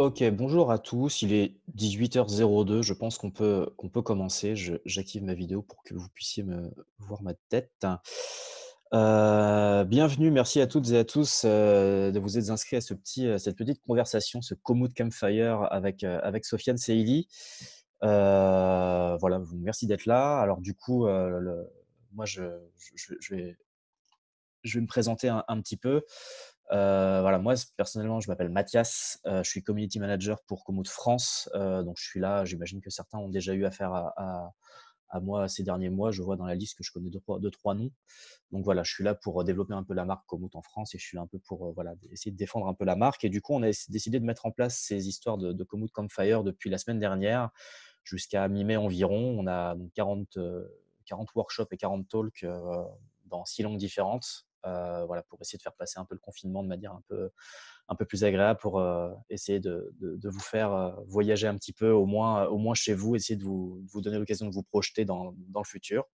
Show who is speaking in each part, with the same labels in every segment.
Speaker 1: Ok, bonjour à tous. Il est 18h02. Je pense qu'on peut commencer. J'active ma vidéo pour que vous puissiez me voir ma tête. Bienvenue, merci à toutes et à tous de vous être inscrits à cette petite conversation, ce Komoot Campfire avec Sofiane Seili. Voilà, merci d'être là. Alors du coup, moi je vais me présenter un petit peu. Voilà, moi, personnellement, je m'appelle Mathias, je suis community manager pour Komoot France, donc je suis là, j'imagine que certains ont déjà eu affaire à moi ces derniers mois. Je vois dans la liste que je connais deux trois noms. Donc voilà, je suis là pour développer un peu la marque Komoot en France et je suis là un peu pour, voilà, essayer de défendre un peu la marque et du coup, on a décidé de mettre en place ces histoires de Komoot Campfire depuis la semaine dernière jusqu'à mi-mai environ. On a donc 40 workshops et 40 talks, dans 6 langues différentes, voilà, pour essayer de faire passer un peu le confinement de manière un peu plus agréable pour, essayer de vous faire, voyager un petit peu au moins chez vous, essayer de vous donner l'occasion de vous projeter dans le futur,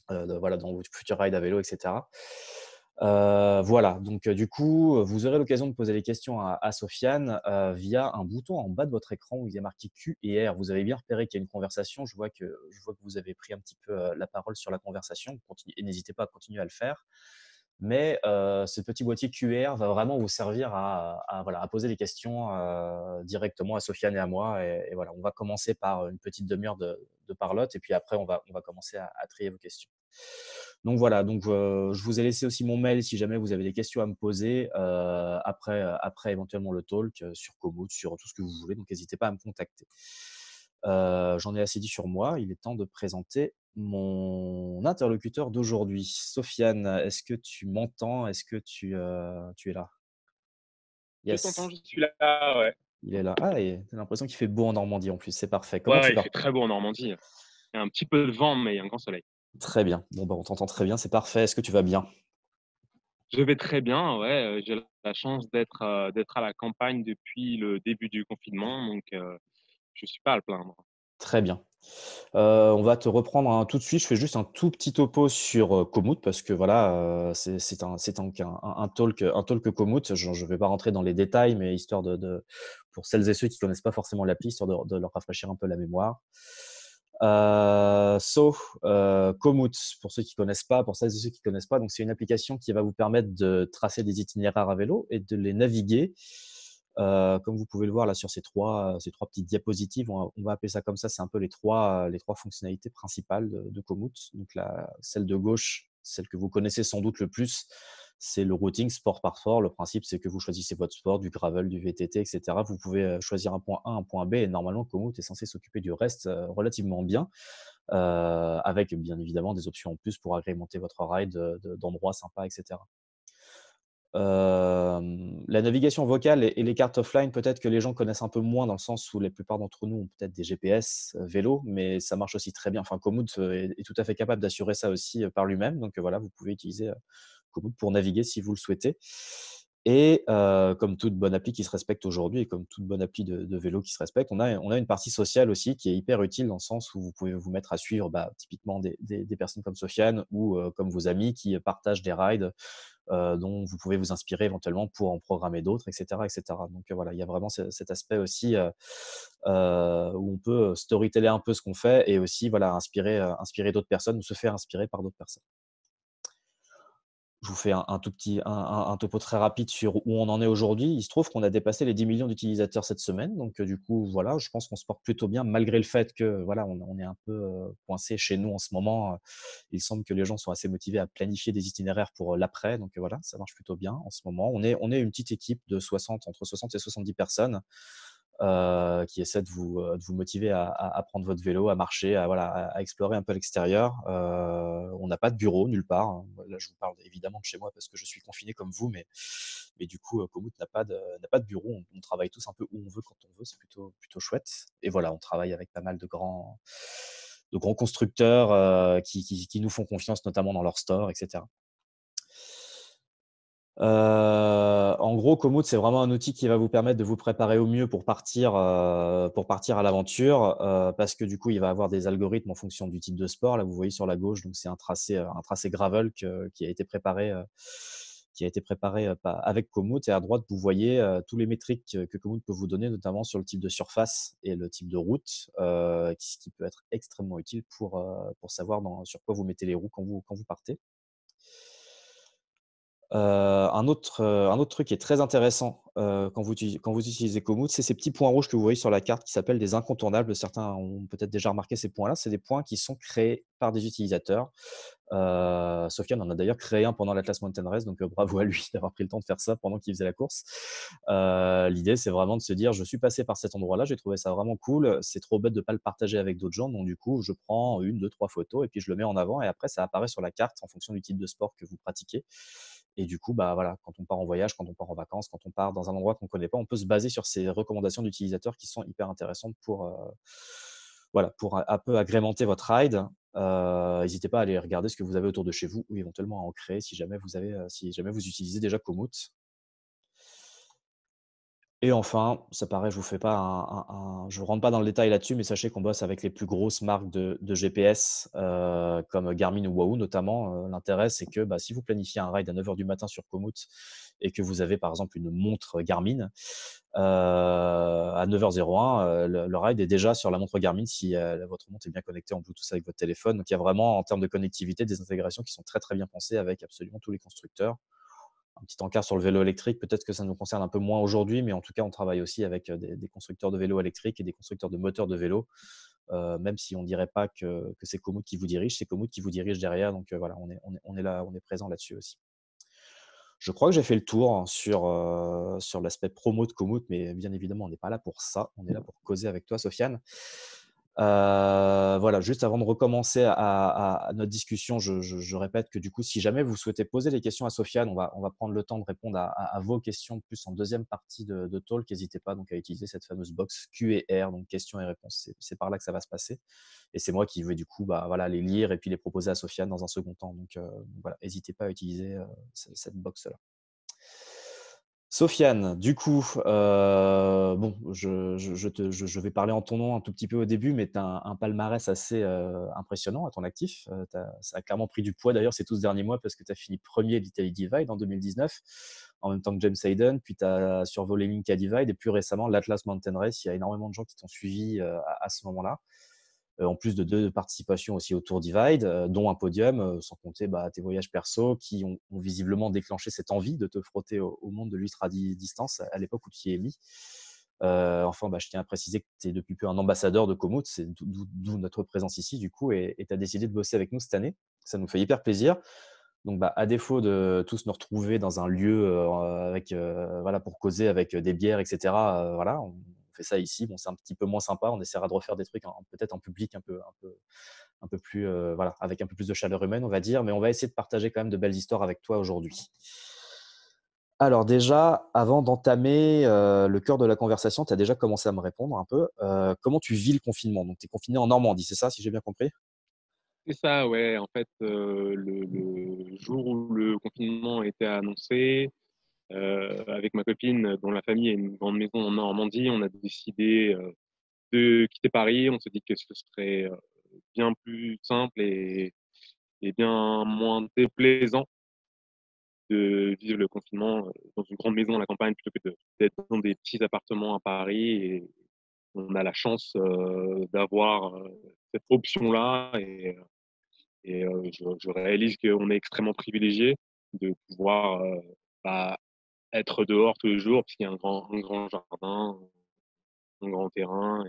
Speaker 1: voilà, dans votre futur ride à vélo et cetera. Voilà, donc du coup, vous aurez l'occasion de poser les questions à Sofiane, via un bouton en bas de votre écran où il y a marqué Q et R. Vous avez bien repéré qu'il y a une conversation. Je vois que vous avez pris un petit peu, la parole sur la conversation. Continuez et n'hésitez pas à continuer à le faire. Mais ce petit boîtier QR va vraiment vous servir voilà, à poser les questions, directement à Sofiane et à moi et voilà, on va commencer par une petite demi-heure de parlotte et puis après on va commencer à trier vos questions. Donc voilà, donc je vous ai laissé aussi mon mail si jamais vous avez des questions à me poser, après éventuellement le talk, sur Komoot, sur tout ce que vous voulez, donc n'hésitez pas à me contacter. J'en ai assez dit sur moi, il est temps de présenter mon interlocuteur d'aujourd'hui. Sofiane, est-ce que tu m'entends? Est-ce que tu es là?
Speaker 2: Je t'entends,
Speaker 1: Yes,
Speaker 2: je suis là, ouais.
Speaker 1: il est là. Ah et tu l'impression qu'il fait beau en Normandie en plus, c'est parfait. Comment
Speaker 2: Ouais,
Speaker 1: tu
Speaker 2: il fait
Speaker 1: vas?
Speaker 2: très beau en Normandie. Il y a un petit peu de vent, mais il y a un grand soleil.
Speaker 1: Très bien. Bon, bah, on t'entend très bien, c'est parfait. Est-ce que tu vas bien?
Speaker 2: Je vais très bien, ouais, j'ai la chance d'être à la campagne depuis le début du confinement, donc je suis pas à le plaindre.
Speaker 1: Très bien. On va te reprendre, hein, tout de suite. Je fais juste un tout petit topo sur, Komoot parce que voilà, c'est donc un talk Komoot. Je vais pas rentrer dans les détails, mais histoire de pour celles et ceux qui connaissent pas forcément l'appli, histoire de leur rafraîchir un peu la mémoire. Komoot, pour ceux qui connaissent pas, pour celles et ceux qui connaissent pas, donc c'est une application qui va vous permettre de tracer des itinéraires à vélo et de les naviguer. Comme vous pouvez le voir là sur ces trois petites diapositives, on va appeler ça comme ça, c'est un peu les trois fonctionnalités principales de Komoot. Donc celle de gauche, celle que vous connaissez sans doute le plus, c'est le routing sport par sport. Le principe, c'est que vous choisissez votre sport, du gravel, du VTT, et cetera. Vous pouvez, choisir un point A, un point B et normalement Komoot est censé s'occuper du reste, relativement bien, avec bien évidemment des options en plus pour agrémenter votre ride, d'endroits sympas, et cetera. La navigation vocale et les cartes offline, peut-être que les gens connaissent un peu moins dans le sens où la plupart d'entre nous ont peut-être des GPS, vélo, mais ça marche aussi très bien. Enfin, Komoot, est tout à fait capable d'assurer ça aussi, par lui-même. Donc, voilà, vous pouvez utiliser, Komoot pour naviguer si vous le souhaitez et comme toute bonne appli qui se respecte aujourd'hui et comme toute bonne appli de vélo qui se respecte, on a une partie sociale aussi qui est hyper utile dans le sens où vous pouvez vous mettre à suivre, bah, typiquement des personnes comme Sofiane ou comme vos amis qui partagent des rides, dont vous pouvez vous inspirer éventuellement pour en programmer d'autres, et cetera, et cetera. Donc, voilà, il y a vraiment cet aspect aussi, où on peut storyteller un peu ce qu'on fait et aussi, voilà, inspirer d'autres personnes ou se faire inspirer par d'autres personnes. Je vous fais un tout petit un topo très rapide sur où on en est aujourd'hui. Il se trouve qu'on a dépassé les 10 millions d'utilisateurs cette semaine, donc du coup, voilà, je pense qu'on se porte plutôt bien malgré le fait que, voilà, on est un peu, coincé chez nous en ce moment. Il semble que les gens sont assez motivés à planifier des itinéraires pour, l'après, donc voilà, ça marche plutôt bien en ce moment. On est une petite équipe de 60, entre 60 et 70 personnes, qui essaie de vous motiver à prendre votre vélo, à marcher, à voilà, à explorer un peu l'extérieur. On n'a pas de bureau nulle part, hein. Là, je vous parle évidemment de chez moi parce que je suis confiné comme vous, mais du coup, Komoot n'a pas de bureau. On travaille tous un peu où on veut, quand on veut. C'est plutôt chouette et voilà, on travaille avec pas mal de grands constructeurs, qui nous font confiance, notamment dans leur store et cetera. En gros, Komoot, c'est vraiment un outil qui va vous permettre de vous préparer au mieux pour partir à l'aventure, parce que du coup, il va avoir des algorithmes en fonction du type de sport. Là, vous voyez sur la gauche, donc c'est un tracé gravel qui a été préparé, qui a été préparé avec Komoot. Et à droite, vous voyez tous les métriques que Komoot peut vous donner, notamment sur le type de surface et le type de route, ce qui peut être extrêmement utile pour savoir sur quoi vous mettez les roues quand vous partez. Un autre truc qui est très intéressant, quand vous utilisez Komoot, c'est ces petits points rouges que vous voyez sur la carte qui s'appellent des incontournables. Certains ont peut-être déjà remarqué ces points-là. C'est des points qui sont créés par des utilisateurs. Sofiane en a d'ailleurs créé un pendant l'Atlas Mountain Race, donc bravo à lui d'avoir pris le temps de faire ça pendant qu'il faisait la course. L'idée, c'est vraiment de se dire: «Je suis passé par cet endroit-là, j'ai trouvé ça vraiment cool, c'est trop bête de pas le partager avec d'autres gens, donc du coup, je prends une, deux, trois photos et puis je le mets en avant et après ça apparaît sur la carte en fonction du type de sport que vous pratiquez». Et du coup, bah, voilà, quand on part en voyage, quand on part en vacances, quand on part dans un endroit qu'on ne connaît pas, on peut se baser sur ces recommandations d'utilisateurs qui sont hyper intéressantes voilà, pour un peu agrémenter votre ride. N'hésitez pas à aller regarder ce que vous avez autour de chez vous ou éventuellement à en créer si jamais vous utilisez déjà Komoot. Et enfin, ça paraît, je vous fais pas je rentre pas dans le détail là-dessus, mais sachez qu'on bosse avec les plus grosses marques de GPS, comme Garmin ou Wahoo notamment. L'intérêt, c'est que, bah, si vous planifiez un ride à 9 heures du matin sur Komoot et que vous avez, par exemple, une montre Garmin, à 9h01, le ride est déjà sur la montre Garmin si, votre montre est bien connectée en Bluetooth avec votre téléphone. Donc il y a vraiment, en termes de connectivité, des intégrations qui sont très, très bien pensées avec absolument tous les constructeurs. Un petit encart sur le vélo électrique, peut-être que ça nous concerne un peu moins aujourd'hui, mais en tout cas, on travaille aussi avec des constructeurs de vélos électriques et des constructeurs de moteurs de vélo, même si on ne dirait pas que c'est Komoot qui vous dirige, c'est Komoot qui vous dirige derrière. Donc voilà, on est là, on est présent là-dessus aussi. Je crois que j'ai fait le tour hein, sur l'aspect promo de Komoot, mais bien évidemment, on n'est pas là pour ça. On est là pour causer avec toi, Sofiane. Voilà, juste avant de recommencer à notre discussion, je répète que du coup, si jamais vous souhaitez poser des questions à Sofiane, on va prendre le temps de répondre à vos questions plus en deuxième partie de talk. N'hésitez pas donc à utiliser cette fameuse box Q&R, donc questions et réponses. C'est par là que ça va se passer. Et c'est moi qui vais du coup bah, voilà, les lire et puis les proposer à Sofiane dans un second temps. Donc voilà, n'hésitez pas à utiliser cette box-là. Sofiane, du coup, bon, je vais parler en ton nom un tout petit peu au début, mais tu as un palmarès assez impressionnant à ton actif. Ça a clairement pris du poids d'ailleurs ces 12 derniers mois parce que tu as fini premier de l'Italy Divide en 2019, en même temps que James Hayden, puis tu as survolé l'Inca Divide et plus récemment l'Atlas Mountain Race. Il y a énormément de gens qui t'ont suivi à ce moment-là. En plus de 2 participations aussi au Tour Divide, dont un podium, sans compter bah, tes voyages perso qui ont visiblement déclenché cette envie de te frotter au monde de l'ultra distance à l'époque où tu y es mis. Enfin, bah, je tiens à préciser que tu es depuis peu un ambassadeur de Komoot, c'est d'où notre présence ici du coup, et tu as décidé de bosser avec nous cette année. Ça nous fait hyper plaisir. Donc, bah, à défaut de tous nous retrouver dans un lieu avec, voilà, pour causer avec des bières, etc., voilà, on fait ça ici. Bon, c'est un petit peu moins sympa. On essaiera de refaire des trucs peut-être en public un peu plus, voilà, avec un peu plus de chaleur humaine, on va dire. Mais on va essayer de partager quand même de belles histoires avec toi aujourd'hui. Alors déjà, avant d'entamer le cœur de la conversation, tu as déjà commencé à me répondre un peu. Comment tu vis le confinement? Donc, tu es confiné en Normandie, c'est ça, si j'ai bien compris?
Speaker 2: C'est ça, ouais. En fait, le jour où le confinement a été annoncé, avec ma copine, dont la famille a une grande maison en Normandie, on a décidé de quitter Paris. On s'est dit que ce serait bien plus simple et bien moins déplaisant de vivre le confinement dans une grande maison à la campagne plutôt que d'être dans des petits appartements à Paris. Et on a la chance d'avoir cette option-là. Je réalise qu'on est extrêmement privilégié de pouvoir bah, être dehors tous les jours, puisqu'il y a un grand jardin, un grand terrain.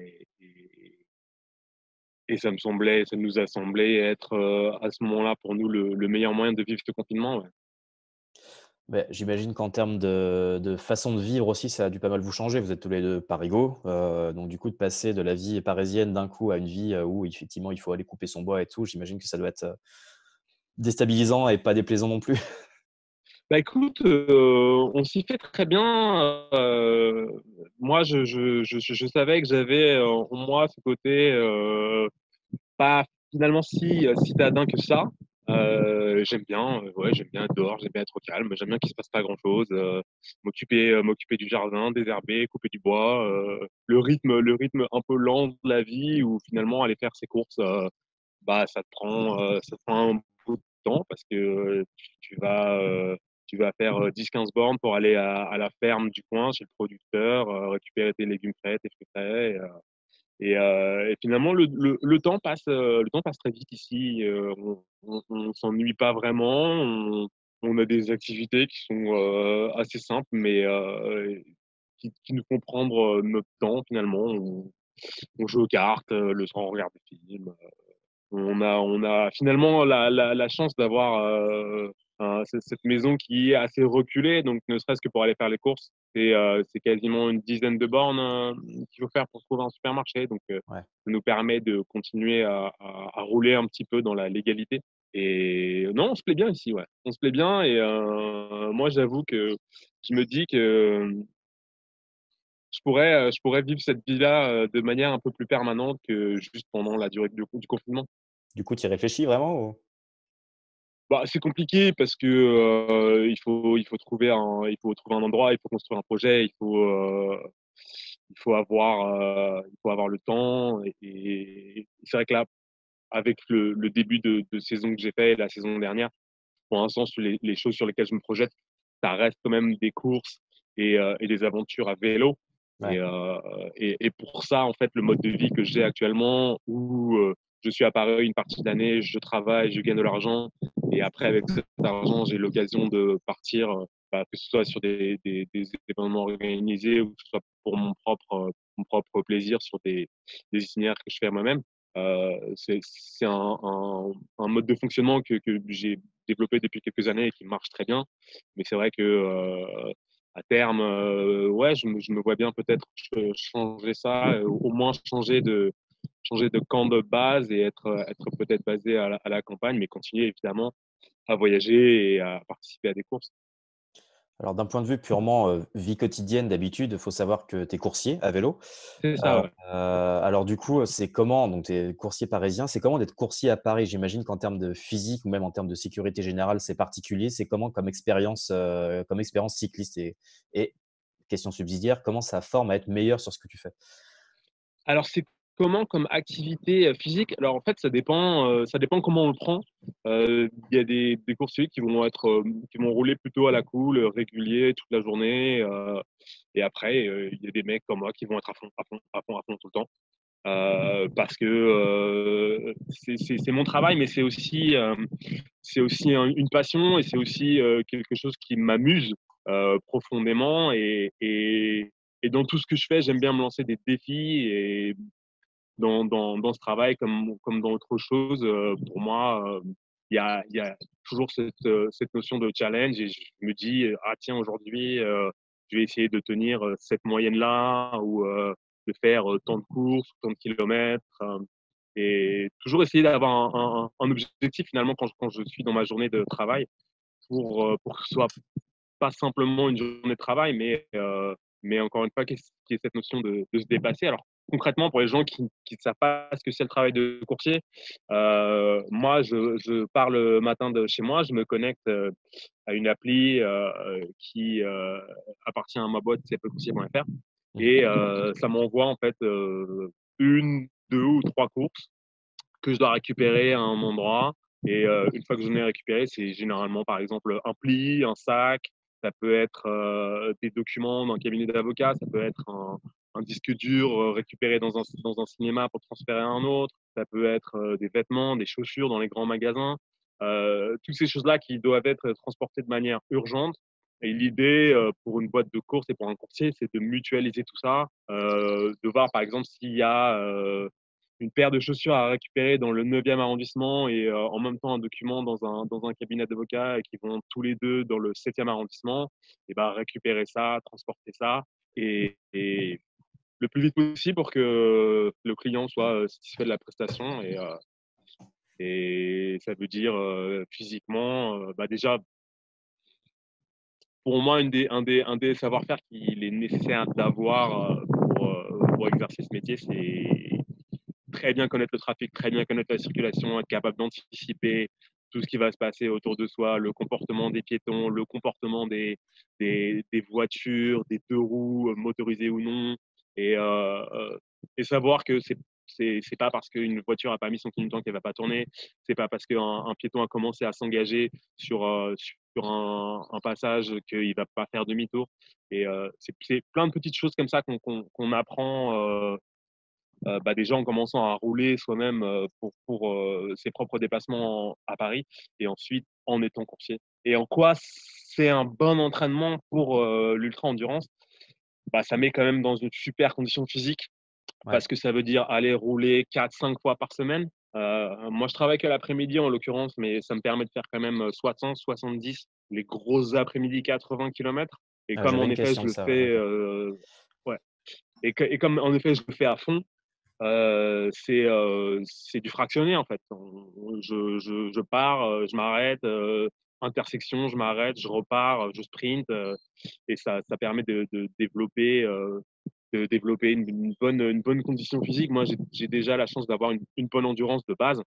Speaker 2: Et ça nous a semblé être à ce moment-là pour nous le meilleur moyen de vivre ce confinement. Ouais.
Speaker 1: Beh, j'imagine qu'en termes de façon de vivre aussi, ça a dû pas mal vous changer. Vous êtes tous les 2 parigots, donc du coup, de passer de la vie parisienne d'un coup à une vie, où effectivement il faut aller couper son bois et tout, j'imagine que ça doit être, déstabilisant et pas déplaisant non plus.
Speaker 2: Bah écoute, on s'y fait très bien. Moi, je savais que j'avais en moi ce côté pas finalement si citadin que ça. J'aime bien, ouais, j'aime bien être dehors, j'aime bien être au calme, j'aime bien qu'il se passe pas grand-chose, m'occuper du jardin, désherber, couper du bois, le rythme un peu lent de la vie où finalement aller faire ses courses, bah ça te prend un bout de temps parce que tu vas tu vas faire 10-15 bornes pour aller à la ferme du coin, chez le producteur, récupérer tes légumes frais, tes fruits frais. Et finalement, le temps passe très vite ici. On s'ennuie pas vraiment. On a des activités qui sont assez simples, mais qui nous font prendre notre temps finalement. On joue aux cartes, le soir on regarde des films. On a finalement la chance d'avoir cette maison qui est assez reculée, donc ne serait-ce que pour aller faire les courses, c'est quasiment une dizaine de bornes qu'il faut faire pour trouver un supermarché. Donc,
Speaker 1: Ouais.
Speaker 2: ça nous permet de continuer à rouler un petit peu dans la légalité. Et non, on se plaît bien ici, ouais. On se plaît bien et moi, j'avoue que je me dis que je pourrais vivre cette vie-là de manière un peu plus permanente que juste pendant la durée du confinement.
Speaker 1: Du coup, tu y réfléchis vraiment ou?
Speaker 2: Bah, c'est compliqué parce que il faut trouver un endroit, il faut construire un projet, il faut avoir le temps et c'est vrai que là, avec le début de saison que j'ai fait la saison dernière, pour l'instant, sur les choses sur lesquelles je me projette, ça reste quand même des courses et des aventures à vélo. Et,
Speaker 1: Ouais.
Speaker 2: euh, et pour ça, en fait, le mode de vie que j'ai actuellement, où je suis à Paris une partie de l'année, je travaille, je gagne de l'argent, et après, avec cet argent, j'ai l'occasion de partir, que ce soit sur des événements organisés ou que ce soit pour mon propre plaisir sur des itinéraires que je fais à moi-même. C'est un mode de fonctionnement que j'ai développé depuis quelques années et qui marche très bien. Mais c'est vrai que à terme, ouais, je me vois bien peut-être changer ça, au moins changer de camp de base et être peut-être basé à la campagne, mais continuer évidemment à voyager et à participer à des courses.
Speaker 1: Alors d'un point de vue purement, vie quotidienne d'habitude, il faut savoir que tu es coursier à vélo.
Speaker 2: C'est ça, ouais.
Speaker 1: Alors du coup, c'est comment donc tu es coursier parisien, c'est comment d'être coursier à Paris? J'imagine qu'en termes de physique ou même en termes de sécurité générale, c'est particulier. C'est comment comme expérience cycliste? Et question subsidiaire, comment ça forme à être meilleur sur ce que tu fais?
Speaker 2: Alors, c'est comment comme activité physique? Alors, en fait, ça dépend comment on le prend. Il y a des coursiers qui vont rouler plutôt à la cool, régulier, toute la journée. Et après, il y a des mecs comme moi qui vont être à fond, à fond, à fond, à fond tout le temps. Parce que c'est mon travail, mais c'est aussi une passion et c'est aussi quelque chose qui m'amuse profondément. Et dans tout ce que je fais, j'aime bien me lancer des défis. Et dans ce travail, comme dans autre chose, pour moi, il y a toujours cette notion de challenge. Et je me dis, ah tiens, aujourd'hui, je vais essayer de tenir cette moyenne-là ou de faire tant de courses, tant de kilomètres. Et toujours essayer d'avoir un objectif finalement quand je suis dans ma journée de travail pour que ce soit pas simplement une journée de travail, mais encore une fois, qu'il y ait cette notion de se dépasser. Alors, concrètement, pour les gens qui ne savent pas ce que c'est le travail de courtier, moi, je pars le matin de chez moi, je me connecte à une appli qui appartient à ma boîte, c'est coursier.fr,
Speaker 1: Mmh.
Speaker 2: et ça m'envoie en fait une, deux ou trois courses que je dois récupérer à un endroit. Et une fois que j'en ai récupéré, c'est généralement, par exemple, un pli, un sac. Ça peut être des documents d'un cabinet d'avocat. Ça peut être un disque dur récupéré dans un cinéma pour transférer à un autre. Ça peut être des vêtements, des chaussures dans les grands magasins. Toutes ces choses-là qui doivent être transportées de manière urgente. Et l'idée pour une boîte de course et pour un courtier, c'est de mutualiser tout ça, de voir par exemple s'il y a une paire de chaussures à récupérer dans le 9e arrondissement et en même temps un document dans un cabinet d'avocats qui vont tous les deux dans le 7e arrondissement, et ben récupérer ça, transporter ça et le plus vite possible pour que le client soit satisfait de la prestation. Et ça veut dire physiquement, déjà, pour moi, un des savoir-faire qu'il est nécessaire d'avoir pour exercer ce métier, c'est très bien connaître le trafic, très bien connaître la circulation, être capable d'anticiper tout ce qui va se passer autour de soi, le comportement des piétons, le comportement des voitures, des deux roues, motorisées ou non, et, euh, euh, et savoir que c'est pas parce qu'une voiture a pas mis son clignotant qu'elle va pas tourner, c'est pas parce qu'un piéton a commencé à s'engager sur sur un passage qu'il ne va pas faire demi-tour. Et c'est plein de petites choses comme ça qu'on apprend déjà en commençant à rouler soi-même pour ses propres déplacements à Paris et ensuite en étant coursier. Et en quoi c'est un bon entraînement pour l'ultra-endurance? Bah, ça met quand même dans une super condition physique
Speaker 1: Ouais.
Speaker 2: parce que ça veut dire aller rouler 4-5 fois par semaine. Moi, je travaille qu'à l'après-midi en l'occurrence, mais ça me permet de faire quand même 60, 70, les grosses après-midi 80 km. Et
Speaker 1: Ouais,
Speaker 2: comme
Speaker 1: j'avais
Speaker 2: en
Speaker 1: une
Speaker 2: effet, je
Speaker 1: question de
Speaker 2: le
Speaker 1: ça, ouais,
Speaker 2: fais,
Speaker 1: OK.
Speaker 2: ouais. Et comme en effet, je le fais à fond, c'est du fractionné en fait. Je pars, je m'arrête, intersection, je m'arrête, je repars, je sprint, et ça permet de développer une bonne condition physique. Moi, j'ai déjà la chance d'avoir une bonne endurance de base.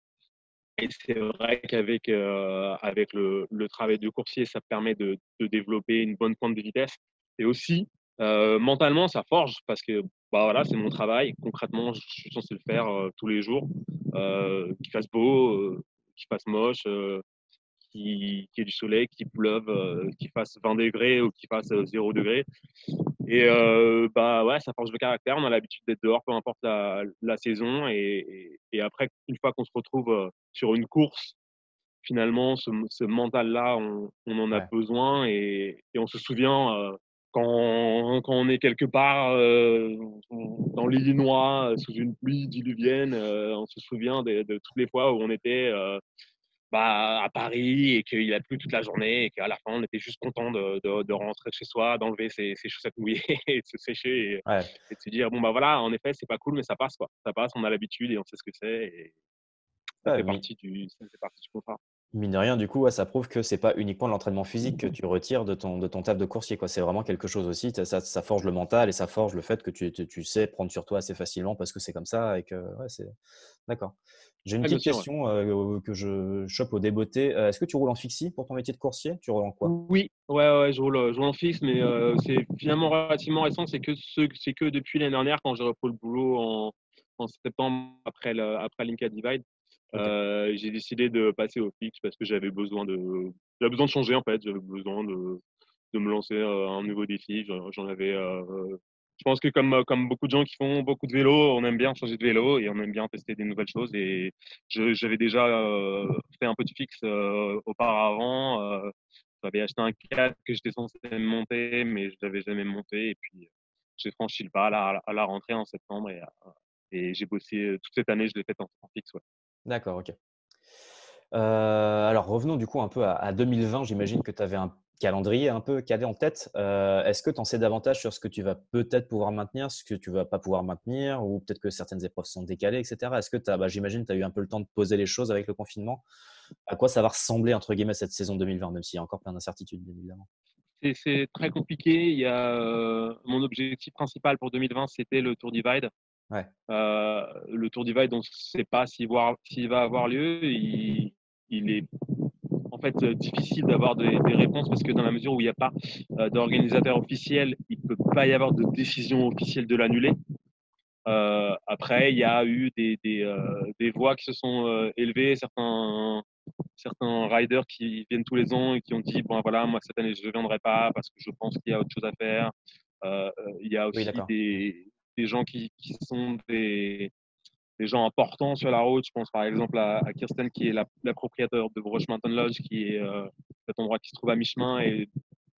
Speaker 2: Et c'est vrai qu'avec avec le travail de coursier, ça permet de développer une bonne pointe de vitesse. Et aussi, mentalement, ça forge parce que bah, voilà, c'est mon travail. Concrètement, je suis censé le faire tous les jours. Qu'il fasse beau, qu'il fasse moche, qu'il y ait du soleil, qu'il pleuve, qu'il fasse 20 degrés ou qu'il fasse 0 degré. Et bah ouais, ça forge le caractère. On a l'habitude d'être dehors, peu importe la saison. Et après, une fois qu'on se retrouve sur une course, finalement, ce mental-là, on en a
Speaker 1: Ouais.
Speaker 2: besoin et on se souvient quand on est quelque part dans l'Illinois, sous une pluie diluvienne, on se souvient de toutes les fois où on était à Paris et qu'il a plu toute la journée et qu'à la fin, on était juste content de rentrer chez soi, d'enlever ses chaussettes mouillées et de se sécher
Speaker 1: Ouais.
Speaker 2: et de se dire, bon, bah voilà, en effet, c'est pas cool, mais ça passe, quoi. Ça passe, on a l'habitude et on sait ce que c'est et
Speaker 1: Ouais, mi
Speaker 2: ça fait partie du contrat.
Speaker 1: mine de rien, du coup, ouais, ça prouve que c'est pas uniquement l'entraînement physique que tu retires de ton taf de coursier, quoi. C'est vraiment quelque chose aussi, ça forge le mental et ça forge le fait que tu sais prendre sur toi assez facilement parce que c'est comme ça et que ouais, c'est d'accord. J'ai une
Speaker 2: Ouais, bien
Speaker 1: petite
Speaker 2: sûr, ouais.
Speaker 1: question, que je chope au débeauté. Est-ce que tu roules en fixie pour ton métier de coursier? Tu roules en quoi?
Speaker 2: Oui, ouais, ouais, je roule en fixe, mais c'est finalement relativement récent. C'est que depuis l'année dernière, quand j'ai repris le boulot en septembre après l'Inca Divide,
Speaker 1: OK.
Speaker 2: j'ai décidé de passer au fixe parce que j'avais besoin de changer en fait. J'avais besoin de me lancer un nouveau défi. J'en avais. Je pense que comme beaucoup de gens qui font beaucoup de vélo, on aime bien changer de vélo et on aime bien tester des nouvelles choses. Et j'avais déjà fait un peu de fixe auparavant. J'avais acheté un 4 que j'étais censé monter, mais je l'avais jamais monté. Et puis, j'ai franchi le pas à la rentrée en septembre et j'ai bossé toute cette année, je l'ai fait en fixe. Ouais.
Speaker 1: D'accord, OK. Alors revenons du coup un peu à 2020. J'imagine que tu avais un calendrier un peu calé en tête. Est-ce que tu en sais davantage sur ce que tu vas peut-être pouvoir maintenir, ce que tu vas pas pouvoir maintenir ou peut-être que certaines épreuves sont décalées et cetera? Est-ce que tu as j'imagine tu as eu un peu le temps de poser les choses avec le confinement? À quoi ça va ressembler entre guillemets cette saison 2020? Même s'il y a encore plein d'incertitudes bien évidemment.
Speaker 2: C'est très compliqué. Il y a mon objectif principal pour 2020, c'était le Tour Divide.
Speaker 1: Ouais,
Speaker 2: Le Tour Divide, on ne sait pas s'il va avoir lieu. Il est en fait difficile d'avoir des réponses parce que dans la mesure où il n'y a pas d'organisateur officiel, il ne peut pas y avoir de décision officielle de l'annuler. Après, il y a eu des voix qui se sont élevées, certains riders qui viennent tous les ans et qui ont dit bon voilà, moi cette année je ne viendrai pas parce que je pense qu'il y a autre chose à faire. Il y a
Speaker 1: oui
Speaker 2: aussi
Speaker 1: d'accord. Mmh.
Speaker 2: des gens qui sont des gens importants sur la route. Je pense par exemple à Kirsten qui est la propriétaire de Brush Mountain Lodge, qui est cet endroit qui se trouve à mi-chemin et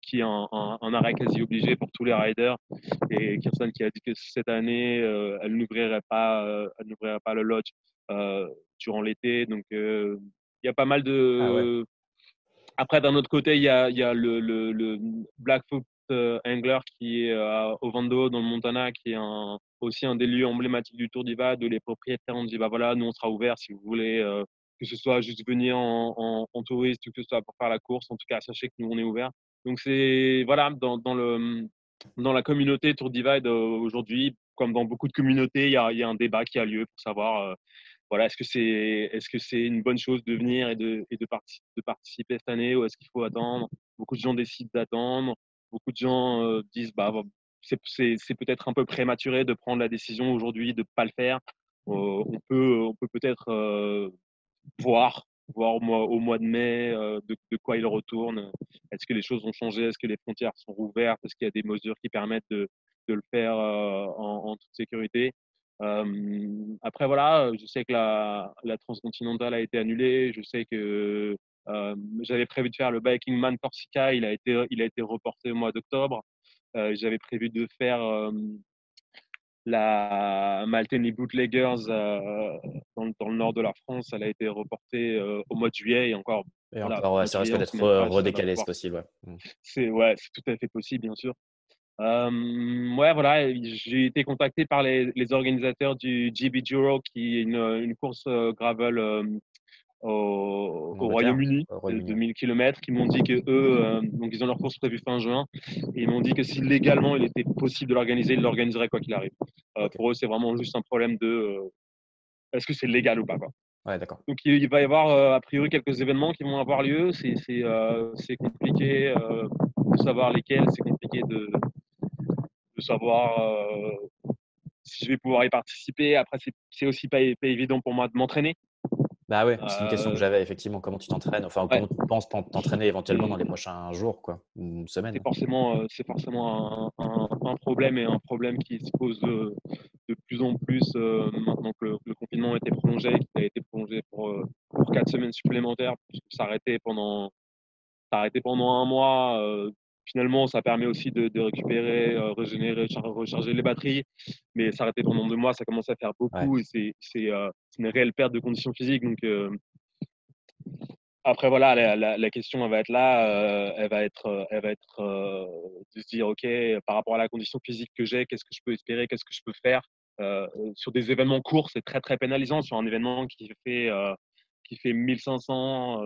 Speaker 2: qui est un arrêt quasi obligé pour tous les riders. Et Kirsten qui a dit que cette année, elle n'ouvrirait pas le lodge durant l'été. Donc, il y a pas mal
Speaker 1: Ah ouais,
Speaker 2: de. Après, d'un autre côté, il y a le Blackfoot Angler qui est à Ovando, dans le Montana, qui est aussi un des lieux emblématiques du Tour d'Ivad, où les propriétaires ont dit bah voilà, nous on sera ouverts si vous voulez, que ce soit juste venir en touriste ou que ce soit pour faire la course. En tout cas, sachez que nous on est ouverts. Donc, c'est voilà, dans la communauté Tour Divide aujourd'hui, comme dans beaucoup de communautés, il y a un débat qui a lieu pour savoir voilà, est-ce que c'est une bonne chose de venir de participer cette année ou est-ce qu'il faut attendre? Beaucoup de gens décident d'attendre. Beaucoup de gens disent bah, c'est peut-être un peu prématuré de prendre la décision aujourd'hui de ne pas le faire. On peut peut-être voir voir au mois de mai de quoi il retourne. Est-ce que les choses ont changé? Est-ce que les frontières sont rouvertes? Est-ce qu'il y a des mesures qui permettent de le faire en toute sécurité? Après, voilà, je sais que la transcontinentale a été annulée. Je sais que j'avais prévu de faire le Biking Man Corsica. Il a été reporté au mois d'octobre. J'avais prévu de faire la Malteny Bootleggers dans le nord de la France. Elle a été reportée au mois de juillet et encore,
Speaker 1: Et
Speaker 2: voilà,
Speaker 1: encore, ouais,
Speaker 2: mois de
Speaker 1: ça
Speaker 2: juillet,
Speaker 1: risque
Speaker 2: on ne sait
Speaker 1: d'être
Speaker 2: même pas si ça va
Speaker 1: redécalé, c'est
Speaker 2: pouvoir.
Speaker 1: possible. Ouais.
Speaker 2: Ouais, c'est tout à fait possible, bien sûr. Ouais, voilà, j'ai été contacté par les organisateurs du GB Duro, qui est une course gravel
Speaker 1: En
Speaker 2: au
Speaker 1: Angleterre,
Speaker 2: Royaume-Uni
Speaker 1: au
Speaker 2: de
Speaker 1: Royaume-Uni.
Speaker 2: 1000 km, qui m'ont dit que eux, donc ils ont leur course prévue fin juin, et ils m'ont dit que si légalement il était possible de l'organiser, ils l'organiseraient quoi qu'il arrive.
Speaker 1: Ok.
Speaker 2: Pour eux, c'est vraiment juste un problème de est-ce que c'est légal ou pas, quoi.
Speaker 1: Ouais, d'accord.
Speaker 2: Donc il va y avoir a priori quelques événements qui vont avoir lieu. C'est compliqué de savoir lesquels, c'est compliqué de savoir si je vais pouvoir y participer. Après, c'est aussi pas évident pour moi de m'entraîner.
Speaker 1: Bah ouais, c'est une question que
Speaker 2: Euh,
Speaker 1: j'avais effectivement. Comment tu t'entraînes? Enfin,
Speaker 2: ouais,
Speaker 1: comment tu penses t'entraîner éventuellement dans
Speaker 2: c'est
Speaker 1: les prochains jours, quoi, ou semaines?
Speaker 2: c'est forcément un problème, et un problème qui se pose de plus en plus maintenant que le confinement a été prolongé, qui a été prolongé pour 4 semaines supplémentaires, puisque s'arrêter pendant un mois. Finalement, ça permet aussi de récupérer, régénérer, recharger les batteries. Mais s'arrêter pendant 2 mois, ça commence à faire
Speaker 1: Ouais.
Speaker 2: beaucoup, et c'est une réelle perte de conditions physiques. Donc, après, voilà, la question, elle va être là. Elle va être de se dire, OK, par rapport à la condition physique que j'ai, qu'est-ce que je peux espérer, qu'est-ce que je peux faire. Sur des événements courts, c'est très, très pénalisant. Sur un événement qui fait 1500,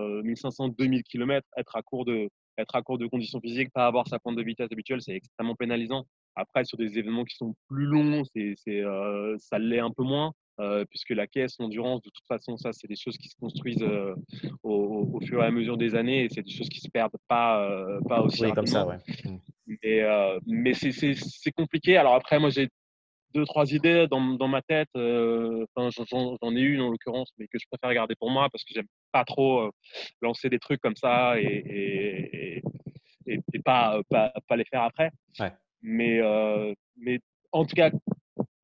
Speaker 2: 2000 km, être à court de conditions physiques, pas avoir sa pointe de vitesse habituelle, c'est extrêmement pénalisant. Après, sur des événements qui sont plus longs, ça l'est un peu moins, puisque la caisse, l'endurance, de toute façon, ça, c'est des choses qui se construisent au fur et à mesure des années, et c'est des choses qui se perdent pas aussi
Speaker 1: Oui, comme ça,
Speaker 2: rapidement.
Speaker 1: ouais.
Speaker 2: Mais c'est compliqué. Alors après, moi, j'ai deux, trois idées dans ma tête. Enfin, j'en ai une en l'occurrence, mais que je préfère garder pour moi parce que j'aime pas trop lancer des trucs comme ça et pas les faire après.
Speaker 1: Ouais.
Speaker 2: Mais en tout cas,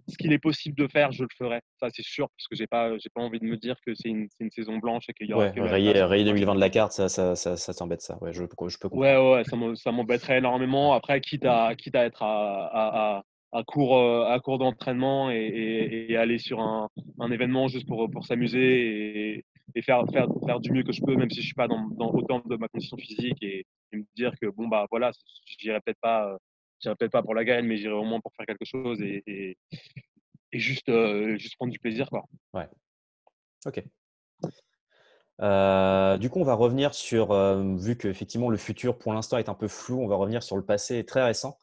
Speaker 2: ce qu'il est possible de faire, je le ferai. Ça, c'est sûr, parce que j'ai pas envie de me dire que c'est une saison blanche et qu'il y aura
Speaker 1: Ouais,
Speaker 2: plus la place
Speaker 1: rayer
Speaker 2: pour moi.
Speaker 1: 2020 de la carte, ça t'embête, ça. Ouais, je peux
Speaker 2: Ouais,
Speaker 1: comprendre.
Speaker 2: ouais, ouais, ça m'embêterait énormément.
Speaker 1: Ouais.
Speaker 2: Après, quitte à être à court d'entraînement et aller sur un événement juste pour s'amuser et faire du mieux que je peux, même si je suis pas dans autant de ma condition physique, et me dire que bon, bah voilà, j'irai peut-être pas pour la gagne, mais j'irai au moins pour faire quelque chose et juste prendre du plaisir, quoi.
Speaker 1: Ouais. Ok. Du coup, on va revenir sur, vu qu'effectivement le futur pour l'instant est un peu flou, on va revenir sur le passé très récent.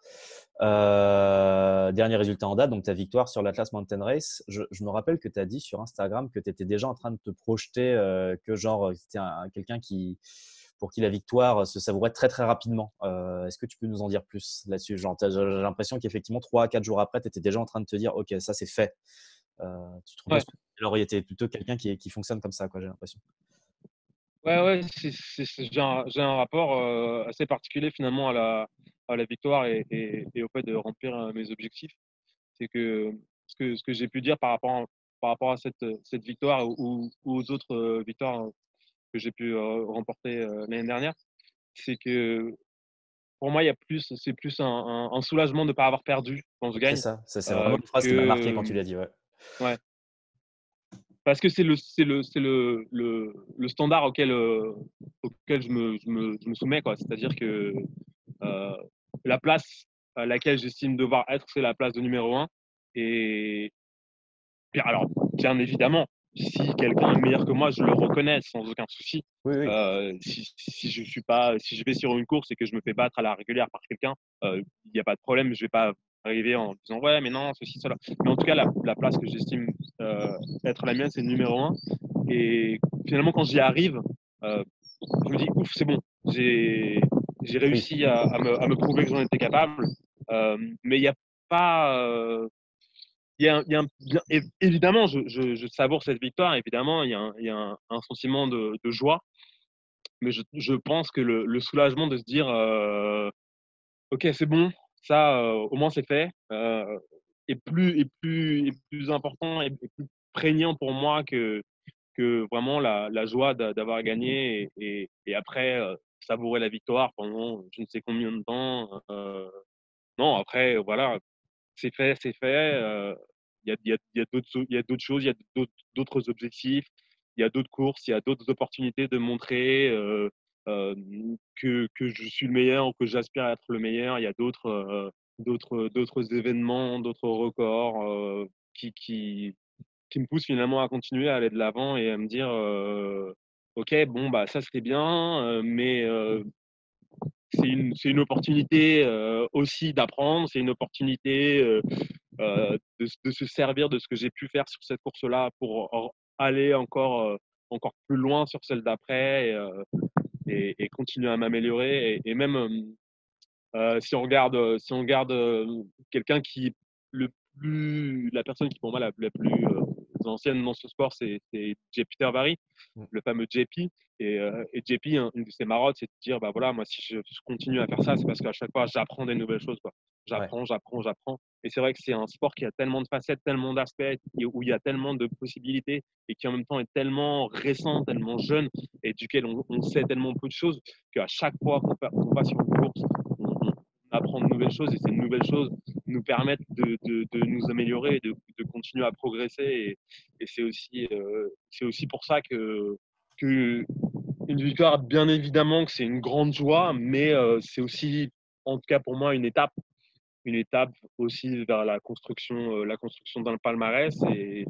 Speaker 1: Dernier résultat en date, donc ta victoire sur l'Atlas Mountain Race. Je me rappelle que tu as dit sur Instagram que tu étais déjà en train de te projeter, que genre, c'était quelqu'un pour qui la victoire se savourait très très rapidement. Est-ce que tu peux nous en dire plus là-dessus? Genre, j'ai l'impression qu'effectivement, 3 à 4 jours après, tu étais déjà en train de te dire, OK, ça c'est fait. Tu te
Speaker 2: Ouais,
Speaker 1: reposes alors, il était plutôt quelqu'un qui fonctionne comme ça, quoi, j'ai l'impression.
Speaker 2: ouais, ouais, j'ai un rapport assez particulier finalement à la victoire et au fait de remplir mes objectifs. C'est que ce que j'ai pu dire par rapport à cette victoire ou aux autres victoires que j'ai pu remporter l'année dernière, c'est que pour moi, c'est plus un soulagement de ne pas avoir perdu quand je
Speaker 1: C'est
Speaker 2: gagne.
Speaker 1: ça, c'est vraiment une phrase qui m'a marqué quand tu
Speaker 2: Que
Speaker 1: l'as dit, ouais.
Speaker 2: ouais, parce que c'est le standard auquel je me soumets, quoi. C'est-à-dire que euh, la place à laquelle j'estime devoir être, c'est la place de numéro un. Et alors, bien évidemment, si quelqu'un est meilleur que moi, je le reconnais sans aucun souci.
Speaker 1: Oui, oui.
Speaker 2: Si je vais sur une course et que je me fais battre à la régulière par quelqu'un, il n'y a pas de problème. Je vais pas arriver en disant ouais, mais non, ceci, cela. Mais en tout cas, la place que j'estime être la mienne, c'est le numéro un. Et finalement, quand j'y arrive, je me dis ouf, c'est bon. J'ai
Speaker 1: Oui.
Speaker 2: réussi à me prouver que j'en étais capable. Mais il n'y a pas évidemment, je savoure cette victoire. Évidemment, il y a un sentiment de joie. Mais je pense que le soulagement de se dire, OK, c'est bon, ça, au moins c'est fait, est plus important et plus prégnant pour moi que vraiment la joie d'avoir gagné et après, savourer la victoire pendant je ne sais combien de temps. Non, après, voilà, c'est fait, c'est fait. Il y a d'autres choses, il y a d'autres objectifs, il y a d'autres courses, il y a d'autres opportunités de montrer euh, que je suis le meilleur ou que j'aspire à être le meilleur. Il y a d'autres événements, d'autres records qui, qui, qui me poussent finalement à continuer à aller de l'avant et à me dire OK, bon, bah, ça c'était bien, mais c'est une opportunité aussi d'apprendre, c'est une opportunité de se servir de ce que j'ai pu faire sur cette course-là pour aller encore plus loin sur celle d'après et continuer à m'améliorer. Et même si on regarde quelqu'un qui la personne qui pour moi la plus ancienne dans ce sport, c'est Peter Barry,
Speaker 1: Mm.
Speaker 2: le fameux JP. Et JP, une de ses marottes, c'est de dire, bah voilà, moi, si je continue à faire ça, c'est parce qu'à chaque fois, j'apprends des nouvelles choses, quoi.
Speaker 1: Ouais.
Speaker 2: J'apprends. Et c'est vrai que c'est un sport qui a tellement de facettes, tellement d'aspects, où il y a tellement de possibilités et qui en même temps est tellement récent, tellement jeune et duquel on sait tellement peu de choses qu'à chaque fois qu'on va sur une course, on apprend de nouvelles choses et ces nouvelles choses nous permettent de nous améliorer et de continuer à progresser. Et c'est aussi pour ça que une victoire, bien évidemment, que c'est une grande joie, mais c'est aussi, en tout cas pour moi, une étape aussi vers la construction d'un palmarès et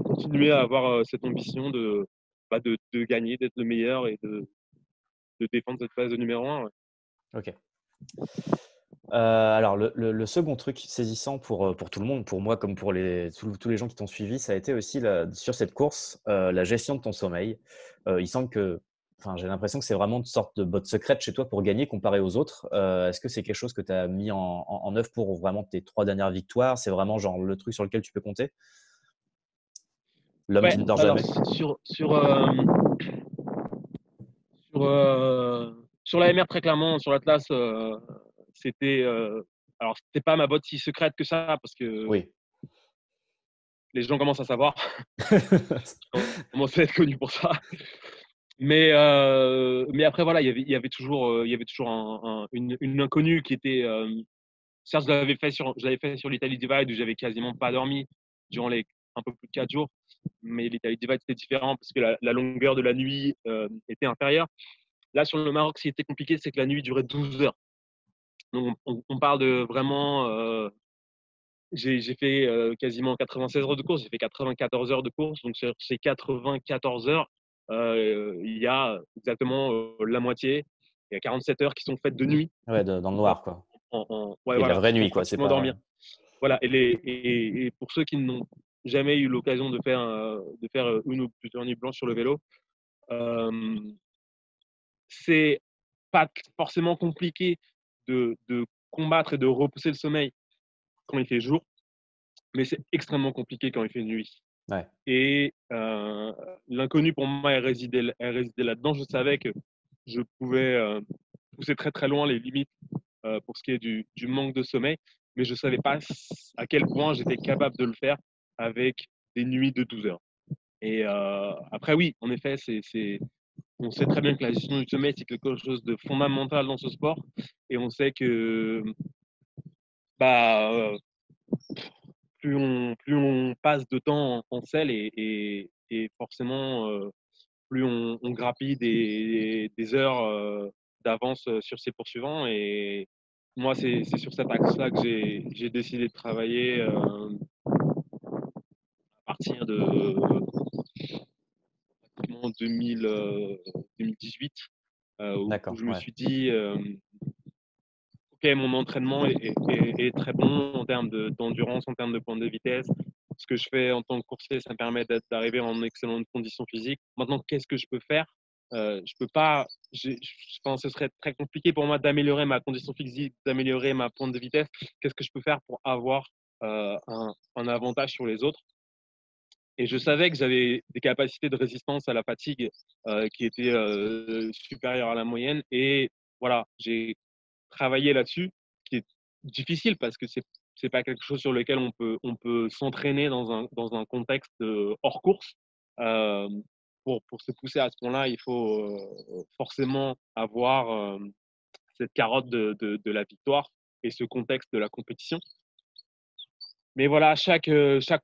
Speaker 2: continuer à avoir cette ambition de gagner, d'être le meilleur et de défendre cette phase de numéro un. Ouais.
Speaker 1: Ok. Alors, le second truc saisissant pour tout le monde, pour moi comme pour tous les gens qui t'ont suivi, ça a été aussi sur cette course, la gestion de ton sommeil. Il semble que, enfin, j'ai l'impression que c'est vraiment une sorte de botte secrète chez toi pour gagner comparé aux autres. Est-ce que c'est quelque chose que tu as mis en œuvre pour vraiment tes 3 dernières victoires? C'est vraiment genre le truc sur lequel tu peux compter? L'homme
Speaker 2: Ouais,
Speaker 1: qui ne dort
Speaker 2: alors
Speaker 1: jamais?
Speaker 2: sur, euh, sur la MR, très clairement, sur l'Atlas, c'était. Alors, c'était pas ma botte si secrète que ça, parce que
Speaker 1: Oui.
Speaker 2: les gens commencent à savoir. On commence à être connu pour ça. Mais après, voilà, il y avait toujours une inconnue qui était. Certes, je l'avais fait sur l'Italie Divide où j'avais quasiment pas dormi durant les un peu plus de 4 jours. Mais l'Italie Divide, c'était différent parce que la longueur de la nuit était inférieure. Là, sur le Maroc, ce qui était compliqué, c'est que la nuit durait 12 heures. Donc, on parle de vraiment. J'ai fait quasiment 96 heures de course, j'ai fait 94 heures de course. Donc, sur ces 94 heures, il y a exactement la moitié. Il y a 47 heures qui sont faites de nuit.
Speaker 1: Ouais, dans le
Speaker 2: En,
Speaker 1: noir, quoi.
Speaker 2: ouais,
Speaker 1: Et de la
Speaker 2: voilà,
Speaker 1: vraie
Speaker 2: sans
Speaker 1: nuit, quoi. C'est
Speaker 2: pratiquement
Speaker 1: pas.
Speaker 2: dormir. Voilà. Et pour ceux qui n'ont jamais eu l'occasion de faire une ou plusieurs nuits blanches sur le vélo, euh, c'est pas forcément compliqué de combattre et de repousser le sommeil quand il fait jour, mais c'est extrêmement compliqué quand il fait nuit.
Speaker 1: Ouais.
Speaker 2: Et l'inconnu pour moi, elle résidait là-dedans. Je savais que je pouvais pousser très très loin les limites pour ce qui est du manque de sommeil, mais je ne savais pas à quel point j'étais capable de le faire avec des nuits de 12 heures. Et après, oui, en effet, on sait très bien que la gestion du sommeil, c'est quelque chose de fondamental dans ce sport. Et on sait que bah, plus on passe de temps en selle et forcément, plus on grappille des heures d'avance sur ses poursuivants. Et moi, c'est sur cet axe-là que j'ai décidé de travailler à partir de pratiquement 2018, où
Speaker 1: D'accord.
Speaker 2: je me
Speaker 1: Ouais.
Speaker 2: suis dit, OK, mon entraînement est très bon en termes d'endurance, en termes de pointe de vitesse. Ce que je fais en tant que coursier, ça me permet d'arriver en excellente condition physique. Maintenant, qu'est-ce que je peux faire? Je peux pas. Je pense que ce serait très compliqué pour moi d'améliorer ma condition physique, d'améliorer ma pointe de vitesse. Qu'est-ce que je peux faire pour avoir un avantage sur les autres. Et je savais que j'avais des capacités de résistance à la fatigue qui étaient supérieures à la moyenne. Et voilà, j'ai travaillé là-dessus, qui est difficile parce que c'est pas quelque chose sur lequel on peut s'entraîner dans un contexte hors course. Euh, pour se pousser à ce point-là, il faut forcément avoir cette carotte de la victoire et ce contexte de la compétition. Mais voilà, chaque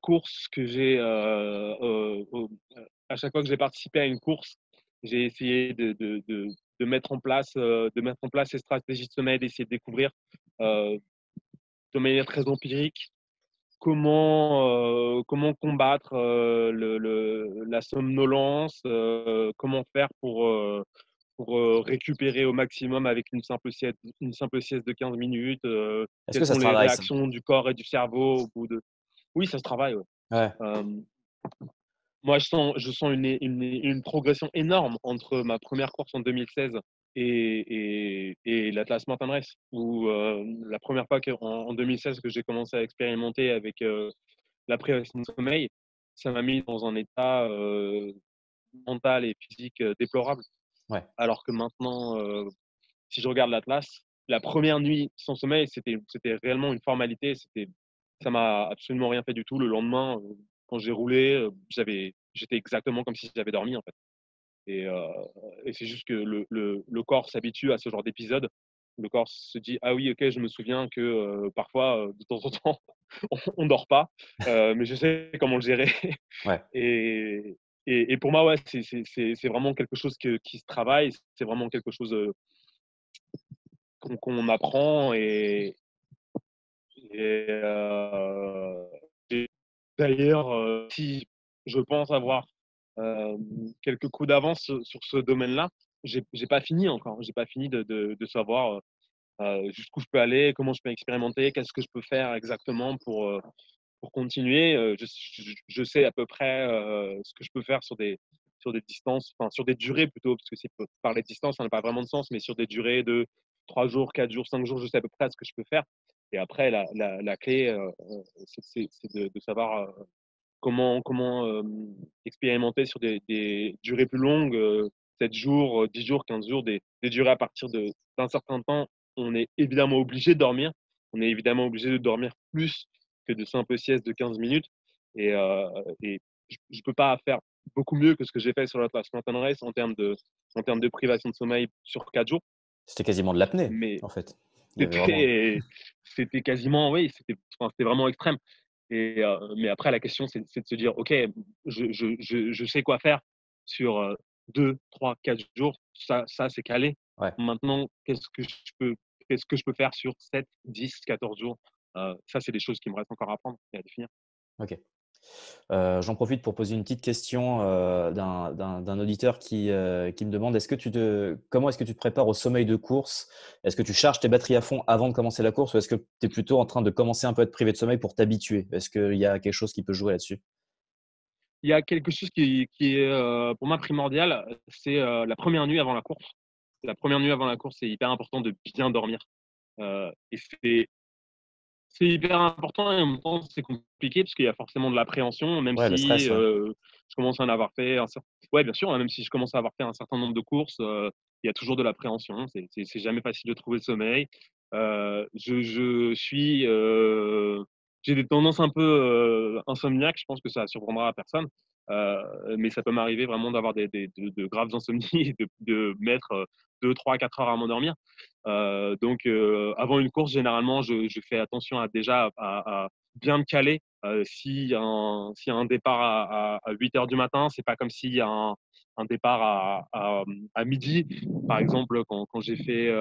Speaker 2: course que j'ai, à chaque fois que j'ai participé à une course, j'ai essayé de mettre en place ces stratégies de sommeil, d'essayer de découvrir euh, de manière très empirique comment combattre la somnolence, comment faire pour récupérer au maximum avec une simple sieste de 15 minutes,
Speaker 1: Est-ce
Speaker 2: quelles
Speaker 1: que ça
Speaker 2: sont
Speaker 1: se
Speaker 2: les
Speaker 1: travaille ça?
Speaker 2: réactions du corps et du cerveau au bout de… Oui, ça se travaille, ouais.
Speaker 1: Ouais.
Speaker 2: Euh, Moi, je sens une progression énorme entre ma première course en 2016 et l'Atlas Mountain Race, où la première fois en 2016 que j'ai commencé à expérimenter avec la privation de sommeil, ça m'a mis dans un état mental et physique déplorable.
Speaker 1: Ouais.
Speaker 2: Alors que maintenant, si je regarde l'Atlas, la première nuit sans sommeil, c'était réellement une formalité. Ça m'a absolument rien fait du tout. Le lendemain, quand j'ai roulé, j'étais exactement comme si j'avais dormi en fait. Et, euh, et c'est juste que le corps s'habitue à ce genre d'épisode. Le corps se dit ah oui, ok, je me souviens que parfois de temps en temps on dort pas, mais je sais comment le gérer.
Speaker 1: Ouais.
Speaker 2: Et, et pour moi, ouais, c'est vraiment quelque chose qui se travaille. C'est vraiment quelque chose qu'on apprend et d'ailleurs, si je pense avoir quelques coups d'avance sur ce domaine-là, j'ai pas fini encore. J'ai pas fini de savoir jusqu'où je peux aller, comment je peux expérimenter, qu'est-ce que je peux faire exactement pour continuer. Je sais à peu près ce que je peux faire sur des distances, enfin sur des durées plutôt, parce que si parler de distance, ça n'a pas vraiment de sens, mais sur des durées de 3 jours, 4 jours, 5 jours, je sais à peu près ce que je peux faire. Et après, la clé, c'est de savoir comment expérimenter sur des durées plus longues, 7 jours, 10 jours, 15 jours, des durées à partir d'un certain temps. On est évidemment obligé de dormir. On est évidemment obligé de dormir plus que de simples siestes de 15 minutes. Et, euh, et je ne peux pas faire beaucoup mieux que ce que j'ai fait sur l'Atlas Mountain Race en termes de privation de sommeil sur 4 jours.
Speaker 1: C'était quasiment de l'apnée,
Speaker 2: Mais
Speaker 1: en fait. Il y avait vraiment.
Speaker 2: c'était quasiment, oui, c'était vraiment extrême. Mais après, la question, c'est de se dire, OK, je sais quoi faire sur 2, 3, 4 jours. Ça c'est calé.
Speaker 1: Ouais.
Speaker 2: Maintenant, qu'est-ce que je peux faire sur 7, 10, 14 jours? Ça, c'est des choses qui me restent encore à apprendre et à définir.
Speaker 1: Ok. J'en profite pour poser une petite question d'un auditeur qui me demande comment est-ce que tu te prépares au sommeil de course? Est-ce que tu charges tes batteries à fond avant de commencer la course ou est-ce que tu es plutôt en train de commencer un peu à être privé de sommeil pour t'habituer? Est-ce qu'il y a quelque chose qui peut jouer là-dessus?
Speaker 2: Il y a quelque chose qui est pour moi primordial, c'est la première nuit avant la course. La première nuit avant la course, c'est hyper important de bien dormir. Et c'est hyper important et en même temps, c'est compliqué parce qu'il y a forcément de l'appréhension, même
Speaker 1: Ouais, le
Speaker 2: si
Speaker 1: stress, ouais.
Speaker 2: je commence à en avoir fait ouais, bien sûr, hein, même si je commence à avoir fait un certain nombre de courses, il y a toujours de l'appréhension. C'est jamais facile de trouver le sommeil. J'ai des tendances un peu insomniaques. Je pense que ça surprendra à personne. Mais ça peut m'arriver vraiment d'avoir de graves insomnies et de mettre 2, 3, 4 heures à m'endormir. Donc, avant une course, généralement, je fais attention à bien me caler. S'il y a un départ à 8 heures du matin, c'est pas comme s'il y a un départ à midi. Par exemple, quand j'ai fait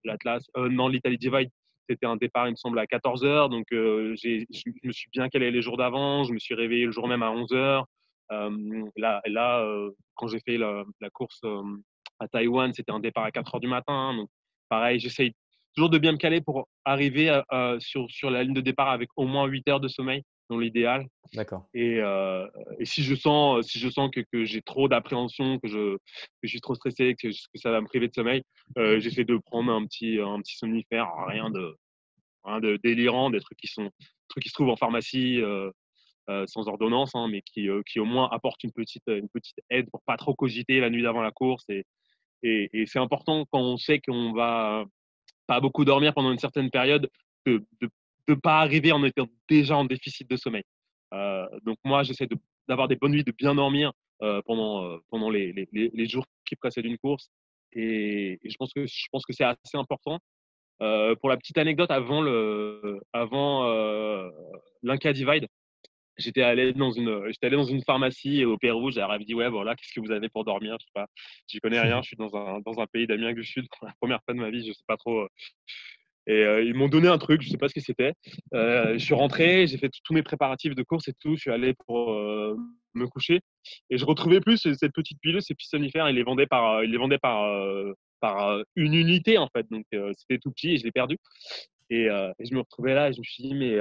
Speaker 2: l'Atlas, non, l'Italie Divide, c'était un départ, il me semble, à 14 heures. Donc, je me suis bien calé les jours d'avant. Je me suis réveillé le jour même à 11 heures. Là, quand j'ai fait la course à Taïwan, c'était un départ à 4 heures du matin. Donc, pareil, j'essaye toujours de bien me caler pour arriver sur la ligne de départ avec au moins 8 heures de sommeil, dans l'idéal.
Speaker 1: D'accord.
Speaker 2: Et si je sens que j'ai trop d'appréhension, que je suis trop stressé, que ça va me priver de sommeil, j'essaie de prendre un petit somnifère, rien de délirant, des trucs qui sont truc qui se trouve en pharmacie sans ordonnance, hein, mais qui au moins apporte une petite aide pour pas trop cogiter la nuit d'avant la course. Et c'est important quand on sait qu'on va pas beaucoup dormir pendant une certaine période de pas arriver en étant déjà en déficit de sommeil. Donc moi, j'essaie d'avoir des bonnes nuits, de bien dormir pendant les jours qui précèdent une course. Et je pense que c'est assez important. Pour la petite anecdote, avant l'Inca Divide, j'étais allé dans une pharmacie au Pérou. J'avais dit, ouais, voilà, qu'est-ce que vous avez pour dormir? Je sais pas, j'y connais rien. Je suis dans un pays d'Amérique du Sud pour la première fois de ma vie. Je sais pas trop. Et ils m'ont donné un truc, je sais pas ce que c'était. Je suis rentré, j'ai fait tous mes préparatifs de course et tout. Je suis allé pour me coucher et je retrouvais plus cette petite pilule, ces petits somnifères. Ils les vendaient par une unité en fait. Donc c'était tout petit et je l'ai perdu. Et je me retrouvais là et je me suis dit, mais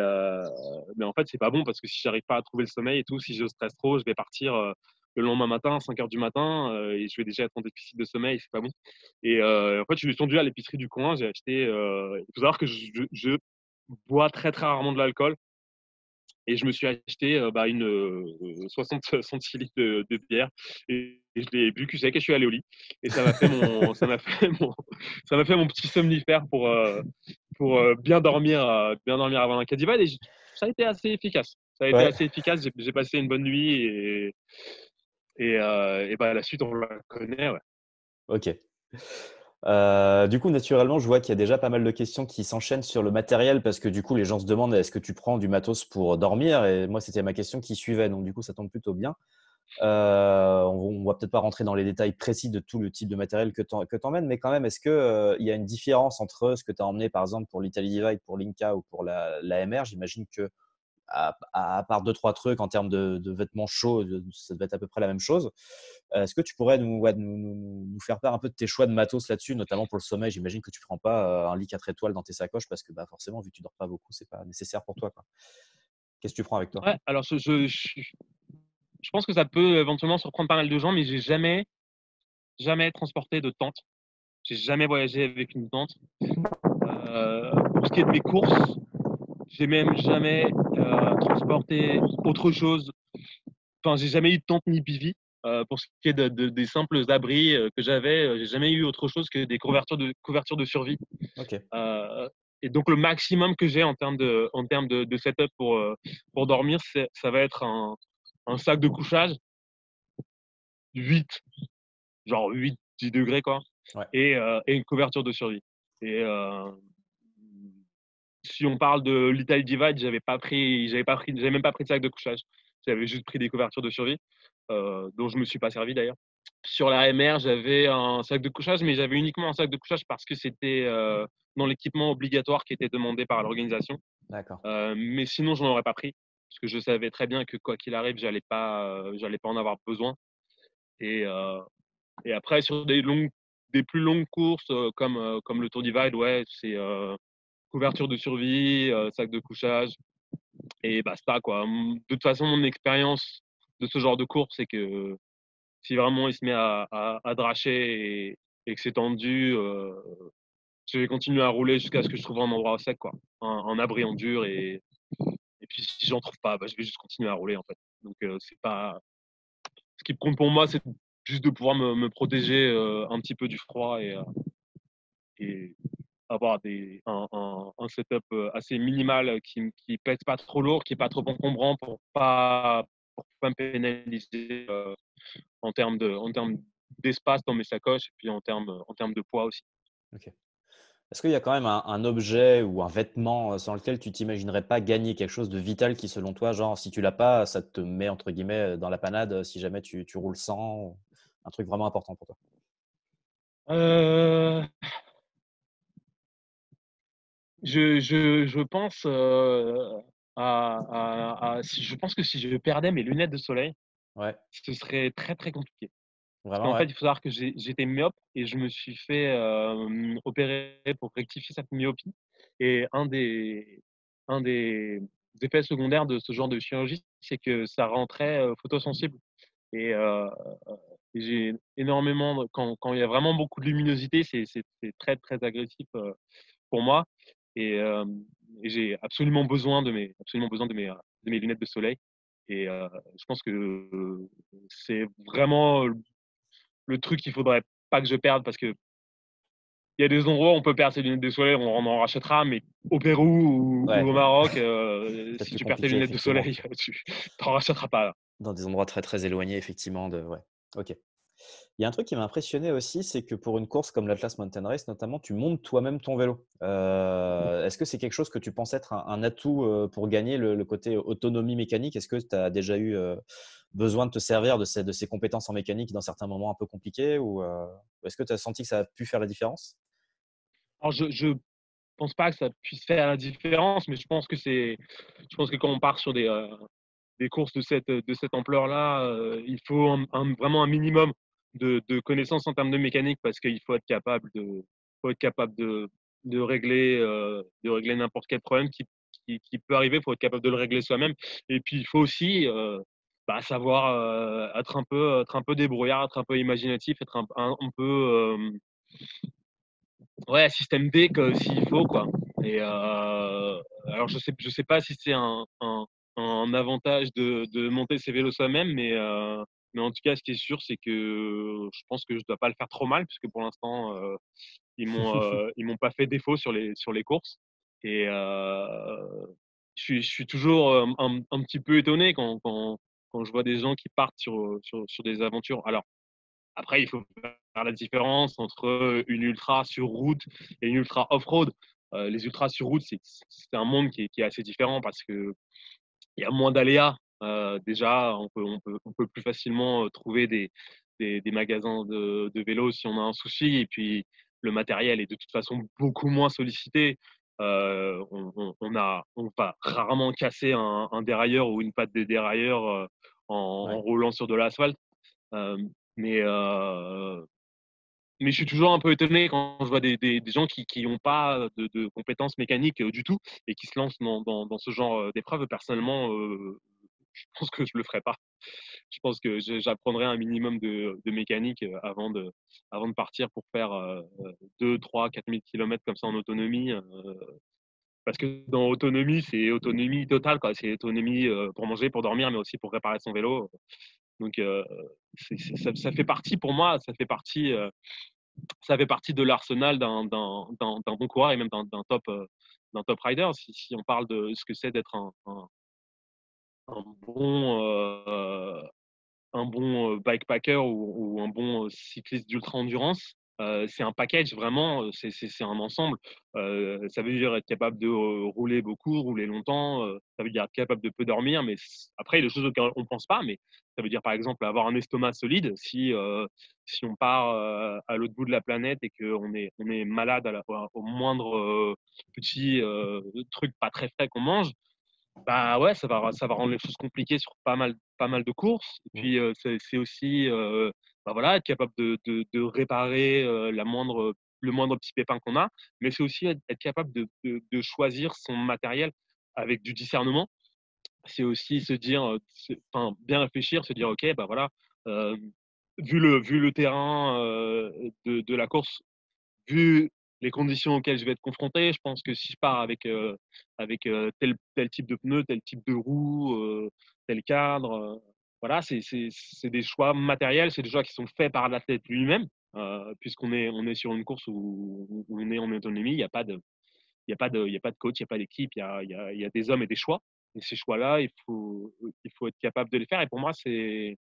Speaker 2: en fait, c'est pas bon parce que si j'arrive pas à trouver le sommeil et tout, si je stresse trop, je vais partir le lendemain matin, 5 heures du matin, et je vais déjà être en déficit de sommeil, c'est pas bon. En fait, je suis descendu à l'épicerie du coin, j'ai acheté. Il faut savoir que je bois très très rarement de l'alcool et je me suis acheté une 60 centilitres de bière et je l'ai bu cul sec et je suis allé au lit. Et ça m'a fait mon petit somnifère pour bien dormir avant un Cadival. Ça a été assez efficace. Ça a été
Speaker 1: Ouais,
Speaker 2: assez efficace. J'ai passé une bonne nuit et bah, la suite, on la connaît. Ouais.
Speaker 1: ok. Du coup, naturellement, je vois qu'il y a déjà pas mal de questions qui s'enchaînent sur le matériel parce que du coup, les gens se demandent est-ce que tu prends du matos pour dormir? Et moi, c'était ma question qui suivait. Donc, du coup, ça tombe plutôt bien. On va peut-être pas rentrer dans les détails précis de tout le type de matériel que tu emmènes, mais quand même, est-ce que il y a une différence entre ce que tu as emmené, par exemple, pour l'Italy Divide, pour l'Inca ou pour la MR? J'imagine que à part deux, trois trucs en termes de vêtements chauds, ça devait être à peu près la même chose. Est-ce que tu pourrais nous faire part un peu de tes choix de matos là-dessus, notamment pour le sommeil? J'imagine que tu prends pas un lit 4 étoiles dans tes sacoches parce que bah, forcément, vu que tu dors pas beaucoup, c'est pas nécessaire pour toi, quoi. Qu'est-ce que tu prends avec toi?
Speaker 2: Ouais, alors je pense que ça peut éventuellement surprendre pas mal de gens, mais j'ai jamais transporté de tente. J'ai jamais voyagé avec une tente. Pour ce qui est de mes courses, j'ai même jamais transporté autre chose. Enfin, j'ai jamais eu de tente ni bivy. Pour ce qui est des simples abris que j'avais, j'ai jamais eu autre chose que des couvertures de survie.
Speaker 1: Ok,
Speaker 2: Euh, et donc le maximum que j'ai en termes de setup pour dormir, ça va être un sac de couchage 8, genre 8, 10 degrés quoi,
Speaker 1: ouais,
Speaker 2: et une couverture de survie. Et si on parle de l'Italie Divide, j'avais même pas pris de sac de couchage. J'avais juste pris des couvertures de survie, dont je me suis pas servi d'ailleurs. Sur la MR, j'avais un sac de couchage, mais j'avais uniquement un sac de couchage parce que c'était dans l'équipement obligatoire qui était demandé par l'organisation.
Speaker 1: d'accord.
Speaker 2: Mais sinon, je n'en aurais pas pris parce que je savais très bien que quoi qu'il arrive, j'allais pas en avoir besoin. Et, euh, et après, sur des plus longues courses comme le Tour Divide, ouais, c'est couverture de survie, sac de couchage et basta quoi. De toute façon, mon expérience de ce genre de course, c'est que si vraiment il se met à dracher et que c'est tendu, je vais continuer à rouler jusqu'à ce que je trouve un endroit sec, quoi. Un abri en dur. Et puis si j'en trouve pas, bah, je vais juste continuer à rouler en fait. Donc c'est pas. Ce qui compte pour moi, c'est juste de pouvoir me protéger un petit peu du froid et avoir un setup assez minimal qui pèse pas trop lourd, qui est pas trop encombrant pour pas me pénaliser en termes d'espace dans mes sacoches et puis en termes de poids aussi.
Speaker 1: Ok. Est-ce qu'il y a quand même un objet ou un vêtement sans lequel tu t'imaginerais pas gagner quelque chose de vital qui, selon toi, genre, si tu l'as pas, ça te met entre guillemets dans la panade si jamais tu roules sans, un truc vraiment important pour toi?
Speaker 2: Euh, je pense je pense que si je perdais mes lunettes de soleil,
Speaker 1: Ouais,
Speaker 2: ce serait très très compliqué. Parce
Speaker 1: vraiment,
Speaker 2: qu'en fait,
Speaker 1: ouais.
Speaker 2: il faut savoir que j'étais myope et je me suis fait opérer pour rectifier cette myopie. Et un des effets secondaires de ce genre de chirurgie, c'est que ça rend très photosensible. Et, euh, et j'ai énormément, quand il y a vraiment beaucoup de luminosité, c'est très très agressif pour moi. et, et j'ai absolument besoin de mes lunettes de soleil. Et je pense que c'est vraiment le truc qu'il faudrait pas que je perde parce qu'il y a des endroits où on peut perdre ses lunettes de soleil, on en rachètera, mais au Pérou ou
Speaker 1: Ouais,
Speaker 2: au Maroc,
Speaker 1: peut-être
Speaker 2: si
Speaker 1: plus
Speaker 2: tu perds tes
Speaker 1: compliqué
Speaker 2: lunettes de
Speaker 1: effectivement.
Speaker 2: soleil, tu t'en rachèteras pas.
Speaker 1: Dans des endroits très, très éloignés effectivement de ouais. OK. Il y a un truc qui m'a impressionné aussi, c'est que pour une course comme l'Atlas Mountain Race notamment, tu montes toi-même ton vélo. Est-ce que c'est quelque chose que tu penses être un atout, pour gagner le côté autonomie mécanique? Est-ce que tu as déjà eu, besoin de te servir de ces compétences en mécanique dans certains moments un peu compliqués ou, est-ce que tu as senti que ça a pu faire la différence?
Speaker 2: Alors je pense pas que ça puisse faire la différence, mais je pense que quand on part sur des courses de cette ampleur-là, il faut vraiment un minimum de connaissances en termes de mécanique parce qu'il faut être capable de régler n'importe quel problème qui peut arriver. Il faut être capable de le régler soi-même. Et puis, il faut aussi savoir être un peu débrouillard, être un peu imaginatif, être un peu ouais, système D s'il faut, quoi. Et alors je sais pas si c'est un avantage de monter ses vélos soi-même, mais en tout cas, ce qui est sûr, c'est que je pense que je dois pas le faire trop mal puisque pour l'instant, ils m'ont pas fait défaut sur les courses. Et je suis toujours, un petit peu étonné quand je vois des gens qui partent sur des aventures. Alors après, il faut faire la différence entre une ultra sur route et une ultra off-road. Les ultras sur route, c'est un monde qui est assez différent parce qu'il y a moins d'aléas. Déjà, on peut plus facilement trouver des magasins de vélos si on a un souci. Et puis, le matériel est de toute façon beaucoup moins sollicité. On va rarement casser un dérailleur ou une patte de dérailleur en
Speaker 1: Ouais.
Speaker 2: roulant sur de l'asphalte. Euh, mais, mais je suis toujours un peu étonné quand je vois des gens qui ont pas de compétences mécaniques du tout et qui se lancent dans ce genre d'épreuve. Personnellement, je pense que je le ferais pas. Je pense que j'apprendrais un minimum de mécanique avant de partir pour faire 2, 3, 4 000 kilomètres comme ça en autonomie. Parce que dans autonomie, c'est autonomie totale, quoi. C'est autonomie pour manger, pour dormir, mais aussi pour réparer son vélo. Donc, ça fait partie pour moi, ça fait partie de l'arsenal d'un bon coureur et même d'un top rider. Si on parle de ce que c'est d'être un un bon bikepacker ou un bon cycliste d'ultra endurance, c'est un package vraiment, c'est un ensemble. Ça veut dire être capable de rouler beaucoup, rouler longtemps, ça veut dire être capable de peu dormir, mais après, il y a des choses auxquelles on ne pense pas, mais ça veut dire par exemple avoir un estomac solide si on part à l'autre bout de la planète et on est malade au moindre petit truc pas très frais qu'on mange. Bah, ouais, ça va rendre les choses compliquées sur pas mal de courses et
Speaker 1: Mmh.
Speaker 2: puis, c'est aussi, voilà, être capable de réparer, le moindre petit pépin qu'on a, mais c'est aussi être capable de choisir son matériel avec du discernement. C'est aussi se dire, enfin, bien réfléchir, se dire: «OK, bah, voilà, hem, vu le terrain, de la course, vu les conditions auxquelles je vais être confronté, je pense que si je pars avec tel type de pneus, tel type de roues, tel cadre, voilà, c'est des choix matériels, c'est des choix qui sont faits par l'athlète lui-même, on est sur une course où on est en autonomie. Il y a pas de coach, il y a pas d'équipe, il y a des hommes et des choix. Et ces choix-là, il faut être capable de les faire. Et pour moi, c'est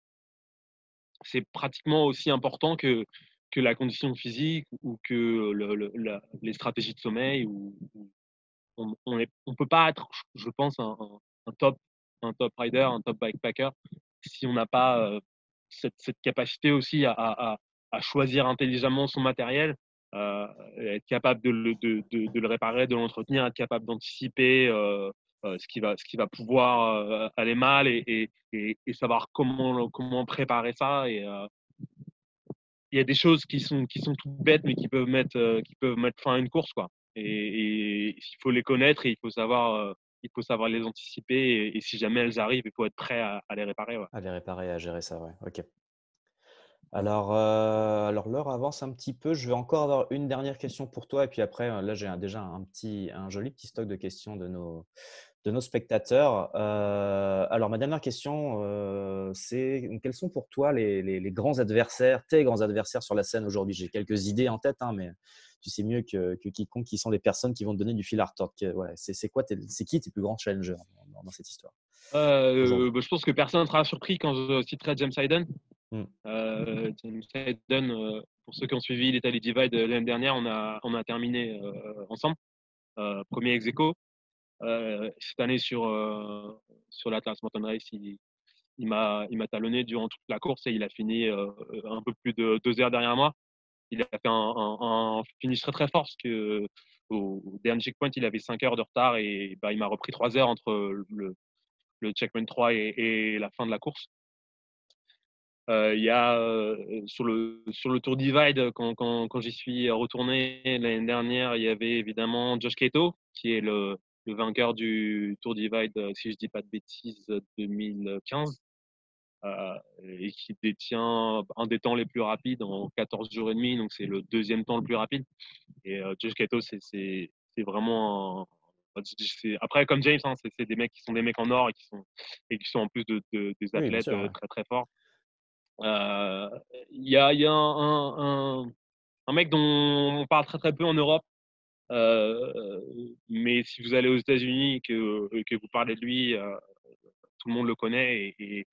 Speaker 2: pratiquement aussi important que la condition physique ou que les stratégies de sommeil. On peut pas être, je pense, un top, un top rider, un top bikepacker si on n'a pas cette capacité aussi à choisir intelligemment son matériel, euh, être capable de le réparer, de l'entretenir, être capable d'anticiper ce qui va pouvoir aller mal et savoir comment préparer ça. Et il y a des choses qui sont toutes bêtes, mais qui peuvent mettre fin à une course, quoi. Et il faut les connaître et il faut savoir les anticiper. Et si jamais elles arrivent, il faut être prêt à les réparer. Ouais.
Speaker 1: À les réparer, à gérer ça, ouais, OK. Alors l'heure avance un petit peu. Je vais encore avoir une dernière question pour toi et puis après, là, j'ai déjà un joli petit stock de questions de nos spectateurs. Alors ma dernière question, c'est quels sont pour toi les grands adversaires, tes grands adversaires sur la scène aujourd'hui? J'ai quelques idées en tête, hein, mais tu sais mieux que quiconque qui sont les personnes qui vont te donner du fil à retordre. Ouais, c'est qui tes plus grands challengers dans cette histoire aujourd'hui?
Speaker 2: Je pense que personne ne sera surpris quand je citerai James Hayden.
Speaker 1: Mmh.
Speaker 2: James Hayden, pour ceux qui ont suivi l'Italy Divide l'année dernière, on a terminé ensemble, premier ex aequo. Cette année sur l'Atlas Mountain Race, il m'a talonné durant toute la course et il a fini un peu plus de 2 heures derrière moi. Il a fait un finish très très fort parce que au dernier checkpoint, il avait 5 heures de retard et bah, il m'a repris 3 heures entre le checkpoint 3 et la fin de la course. Il y a sur le Tour Divide, quand j'y suis retourné l'année dernière, il y avait évidemment Josh Kato, qui est le vainqueur du Tour Divide, si je dis pas de bêtises, 2015, et qui détient un des temps les plus rapides en 14 jours et demi, donc c'est le deuxième temps le plus rapide. Et Josh Kato, c'est vraiment après, comme James, hein, c'est des mecs qui sont des mecs en or et qui sont en plus des
Speaker 1: Oui, bien
Speaker 2: athlètes
Speaker 1: sûr, ouais.
Speaker 2: très très forts. Euh, il y a un mec dont on parle très très peu en Europe, euh, mais si vous allez aux États-Unis et que vous parlez de lui, tout le monde le connaît et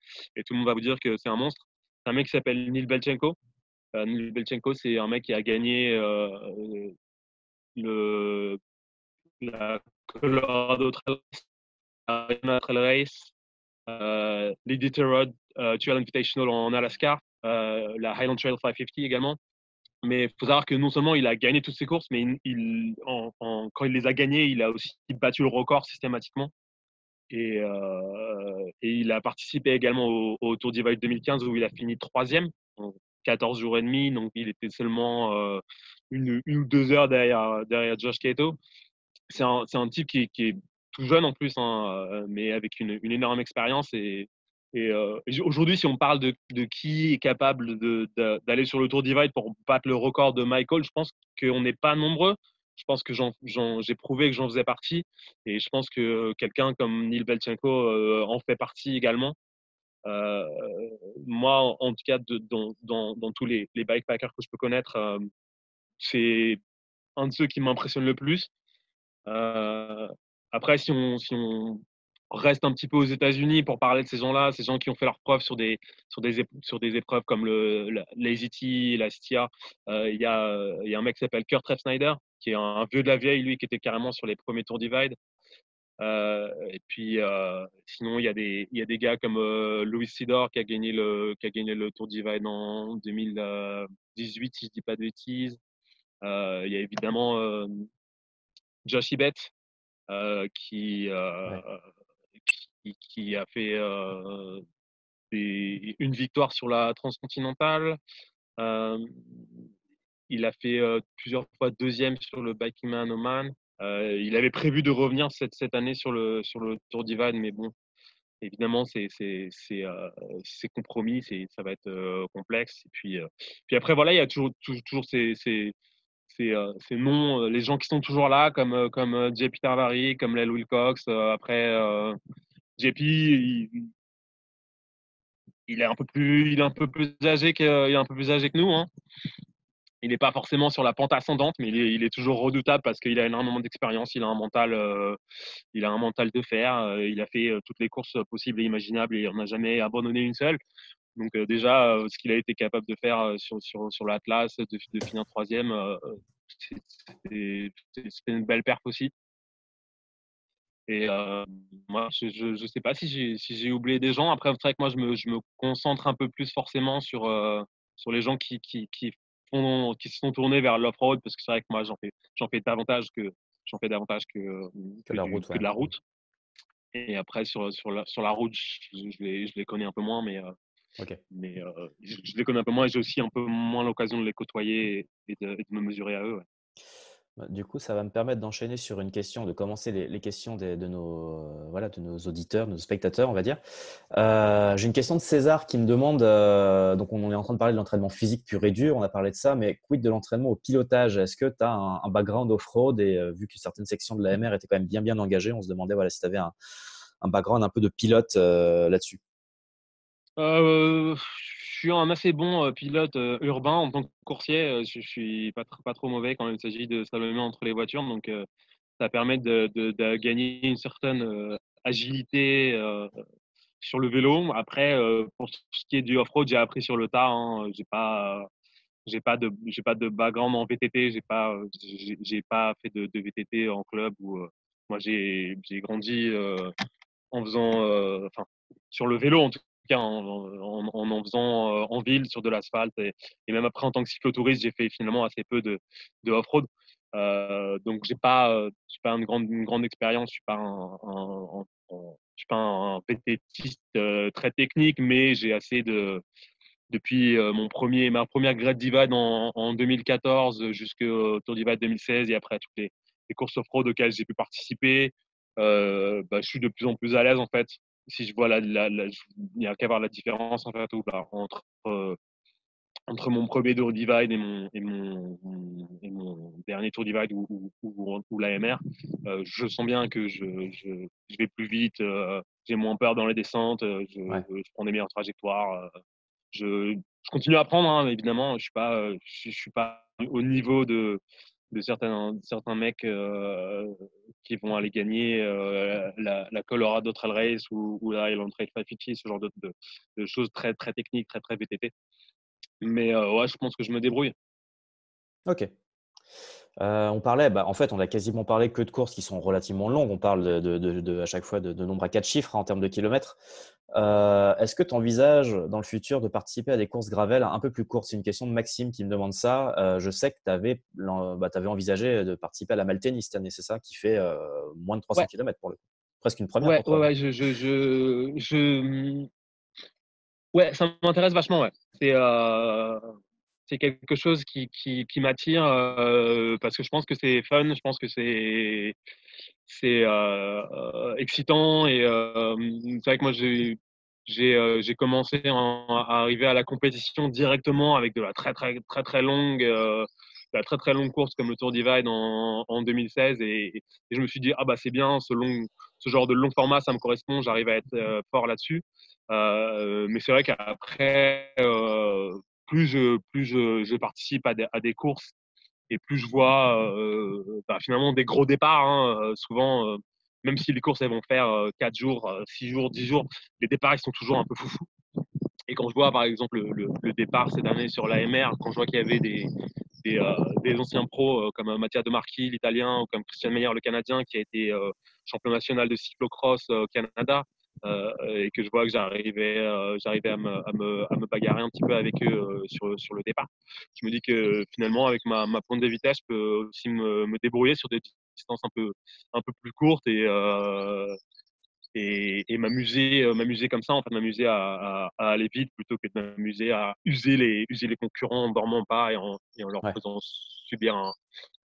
Speaker 2: tout le monde va vous dire que c'est un monstre. C'est un mec qui s'appelle Neil Belchenko. Neil Belchenko, c'est un mec qui a gagné le, la Colorado Trail, Arizona Trail Race, l'Iditarod Trail Invitational en Alaska, la Highland Trail 550 également. Mais il faut savoir que non seulement il a gagné toutes ses courses, mais quand il les a gagnées, il a aussi battu le record systématiquement. Et il a participé également au Tour Divide 2015 où il a fini troisième en 14 jours et demi. Donc il était seulement une ou 2 heures derrière Josh Kato. C'est un type qui est tout jeune en plus, hein, mais avec une énorme expérience. Et aujourd'hui, si on parle de qui est capable d'aller sur le Tour Divide pour battre le record de Michael, je pense qu'on n'est pas nombreux. Je pense que j'ai prouvé que j'en faisais partie. Et je pense que quelqu'un comme Neil Belchenko en fait partie également. Euh, Moi, en tout cas, dans tous les bikepackers que je peux connaître, c'est un de ceux qui m'impressionne le plus. Euh, Après, si on reste un petit peu aux États-Unis pour parler de ces gens-là, ces gens qui ont fait leurs preuves sur des épreuves comme la AZT, la STIA, il y a un mec qui s'appelle Kurt Snyder, qui est un vieux de la vieille, lui, qui était carrément sur les premiers Tours Divide. Et puis, sinon, il y a des gars comme Louis Sidor qui a gagné le Tour Divide en 2018, si je dis pas de bêtises. Il y a évidemment Josh Ibet, euh, qui,
Speaker 1: Ouais.
Speaker 2: euh, qui a fait une victoire sur la transcontinentale. Euh, il a fait plusieurs fois deuxième sur le Biking Man Oman. Il avait prévu de revenir cette année sur le Tour Divide, mais bon, évidemment, c'est compromis, ça va être complexe. Et puis après, voilà, il y a toujours ces noms, les gens qui sont toujours là, comme JP Tarvari, comme Lel Wilcox. Après, JP, il est un peu plus âgé que nous, hein. Il n'est pas forcément sur la pente ascendante, mais il est toujours redoutable parce qu'il a énormément d'expérience. Il a un mental de fer. Il a fait toutes les courses possibles et imaginables et il n'en a jamais abandonné une seule. Donc déjà, ce qu'il a été capable de faire sur l'Atlas, de finir troisième, c'est c'est une belle perf aussi. Et moi, je sais pas si j'ai oublié des gens. Après, c'est vrai que moi, je me concentre un peu plus forcément sur les gens qui se sont tournés vers l'off-road parce que c'est vrai que moi, j'en fais davantage
Speaker 1: Que la route,
Speaker 2: que
Speaker 1: ouais.
Speaker 2: de la route. Et après, sur la route, je les connais un peu moins,
Speaker 1: OK.
Speaker 2: je les connais un peu moins et j'ai aussi un peu moins l'occasion de les côtoyer et de me mesurer à eux. Ouais.
Speaker 1: Bah, du coup, ça va me permettre d'enchaîner sur une question, de commencer les questions de nos, voilà, de nos auditeurs, de nos spectateurs, on va dire. J'ai une question de César qui me demande, donc on est en train de parler de l'entraînement physique pur et dur, on a parlé de ça, mais quid de l'entraînement au pilotage? Est-ce que tu as un background off-road et vu que certaines sections de l'AMR étaient quand même bien engagées, on se demandait voilà, si tu avais un background un peu de pilote là-dessus.
Speaker 2: Je suis un assez bon pilote urbain en tant que coursier. Je suis pas trop mauvais quand il s'agit de slalomer entre les voitures. Donc, ça permet de gagner une certaine agilité sur le vélo. Après, pour tout ce qui est du off-road, j'ai appris sur le tas, hein. J'ai pas de background en VTT. J'ai pas fait de VTT en club. Moi, j'ai grandi en faisant, enfin, sur le vélo en tout cas, en faisant en ville sur de l'asphalte et même après en tant que cyclotouriste, j'ai fait finalement assez peu de off-road. Donc j'ai pas une grande expérience, je suis pas je suis pas un VTTiste très technique, mais j'ai assez de depuis ma première Great Divide en 2014 jusqu'au Tour Divide 2016 et après toutes les courses off-road auxquelles j'ai pu participer, bah, je suis de plus en plus à l'aise en fait. Si je vois il n'y a qu'à voir la différence en fait entre mon premier Tour Divide et mon dernier Tour Divide ou l'AMR. Je sens bien que je vais plus vite, j'ai moins peur dans les descentes,
Speaker 1: Ouais.
Speaker 2: je prends des meilleures trajectoires. Je continue à apprendre, hein, évidemment. Je suis pas au niveau de certains mecs qui vont aller gagner la Colorado Trail Race ou la Highland Trail 550, ce genre de choses très techniques, très VTT. Mais ouais, je pense que je me débrouille.
Speaker 1: Ok. On parlait, bah, en fait, on a quasiment parlé que de courses qui sont relativement longues. On parle à chaque fois de nombre à 4 chiffres en termes de kilomètres. Est-ce que tu envisages dans le futur de participer à des courses gravel un peu plus courtes? C'est une question de Maxime qui me demande ça. Je sais que tu avais, envisagé de participer à la Malténie cette année, c'est ça, qui fait moins de 300
Speaker 2: Ouais,
Speaker 1: kilomètres pour le coup. Presque une première pour toi, là.
Speaker 2: ouais, ouais, ça m'intéresse vachement, ouais. C'est quelque chose qui m'attire parce que je pense que c'est fun, je pense que c'est excitant et c'est vrai que moi j'ai commencé à arriver à la compétition directement avec de la très longue de la très longue course comme le Tour Divide en 2016 et je me suis dit ah bah c'est bien ce genre de long format ça me correspond, j'arrive à être fort là-dessus. Mais c'est vrai qu'après je participe à des courses et plus je vois bah, finalement des gros départs, hein, souvent, même si les courses elles vont faire 4 jours, 6 jours, 10 jours, les départs ils sont toujours un peu foufous. Et quand je vois par exemple le départ cette année sur l'AMR, quand je vois qu'il y avait des anciens pros comme Mattia De Marchi, l'italien, ou comme Christian Meyer, le canadien, qui a été champion national de cyclocross au Canada, et que je vois que j'arrivais à me bagarrer un petit peu avec eux sur le départ. Je me dis que finalement, avec ma pointe de vitesse, je peux aussi me débrouiller sur des distances un peu plus courtes et m'amuser comme ça, en fait, m'amuser à aller vite plutôt que de m'amuser à user les concurrents en dormant pas et en leur
Speaker 1: Ouais.
Speaker 2: faisant subir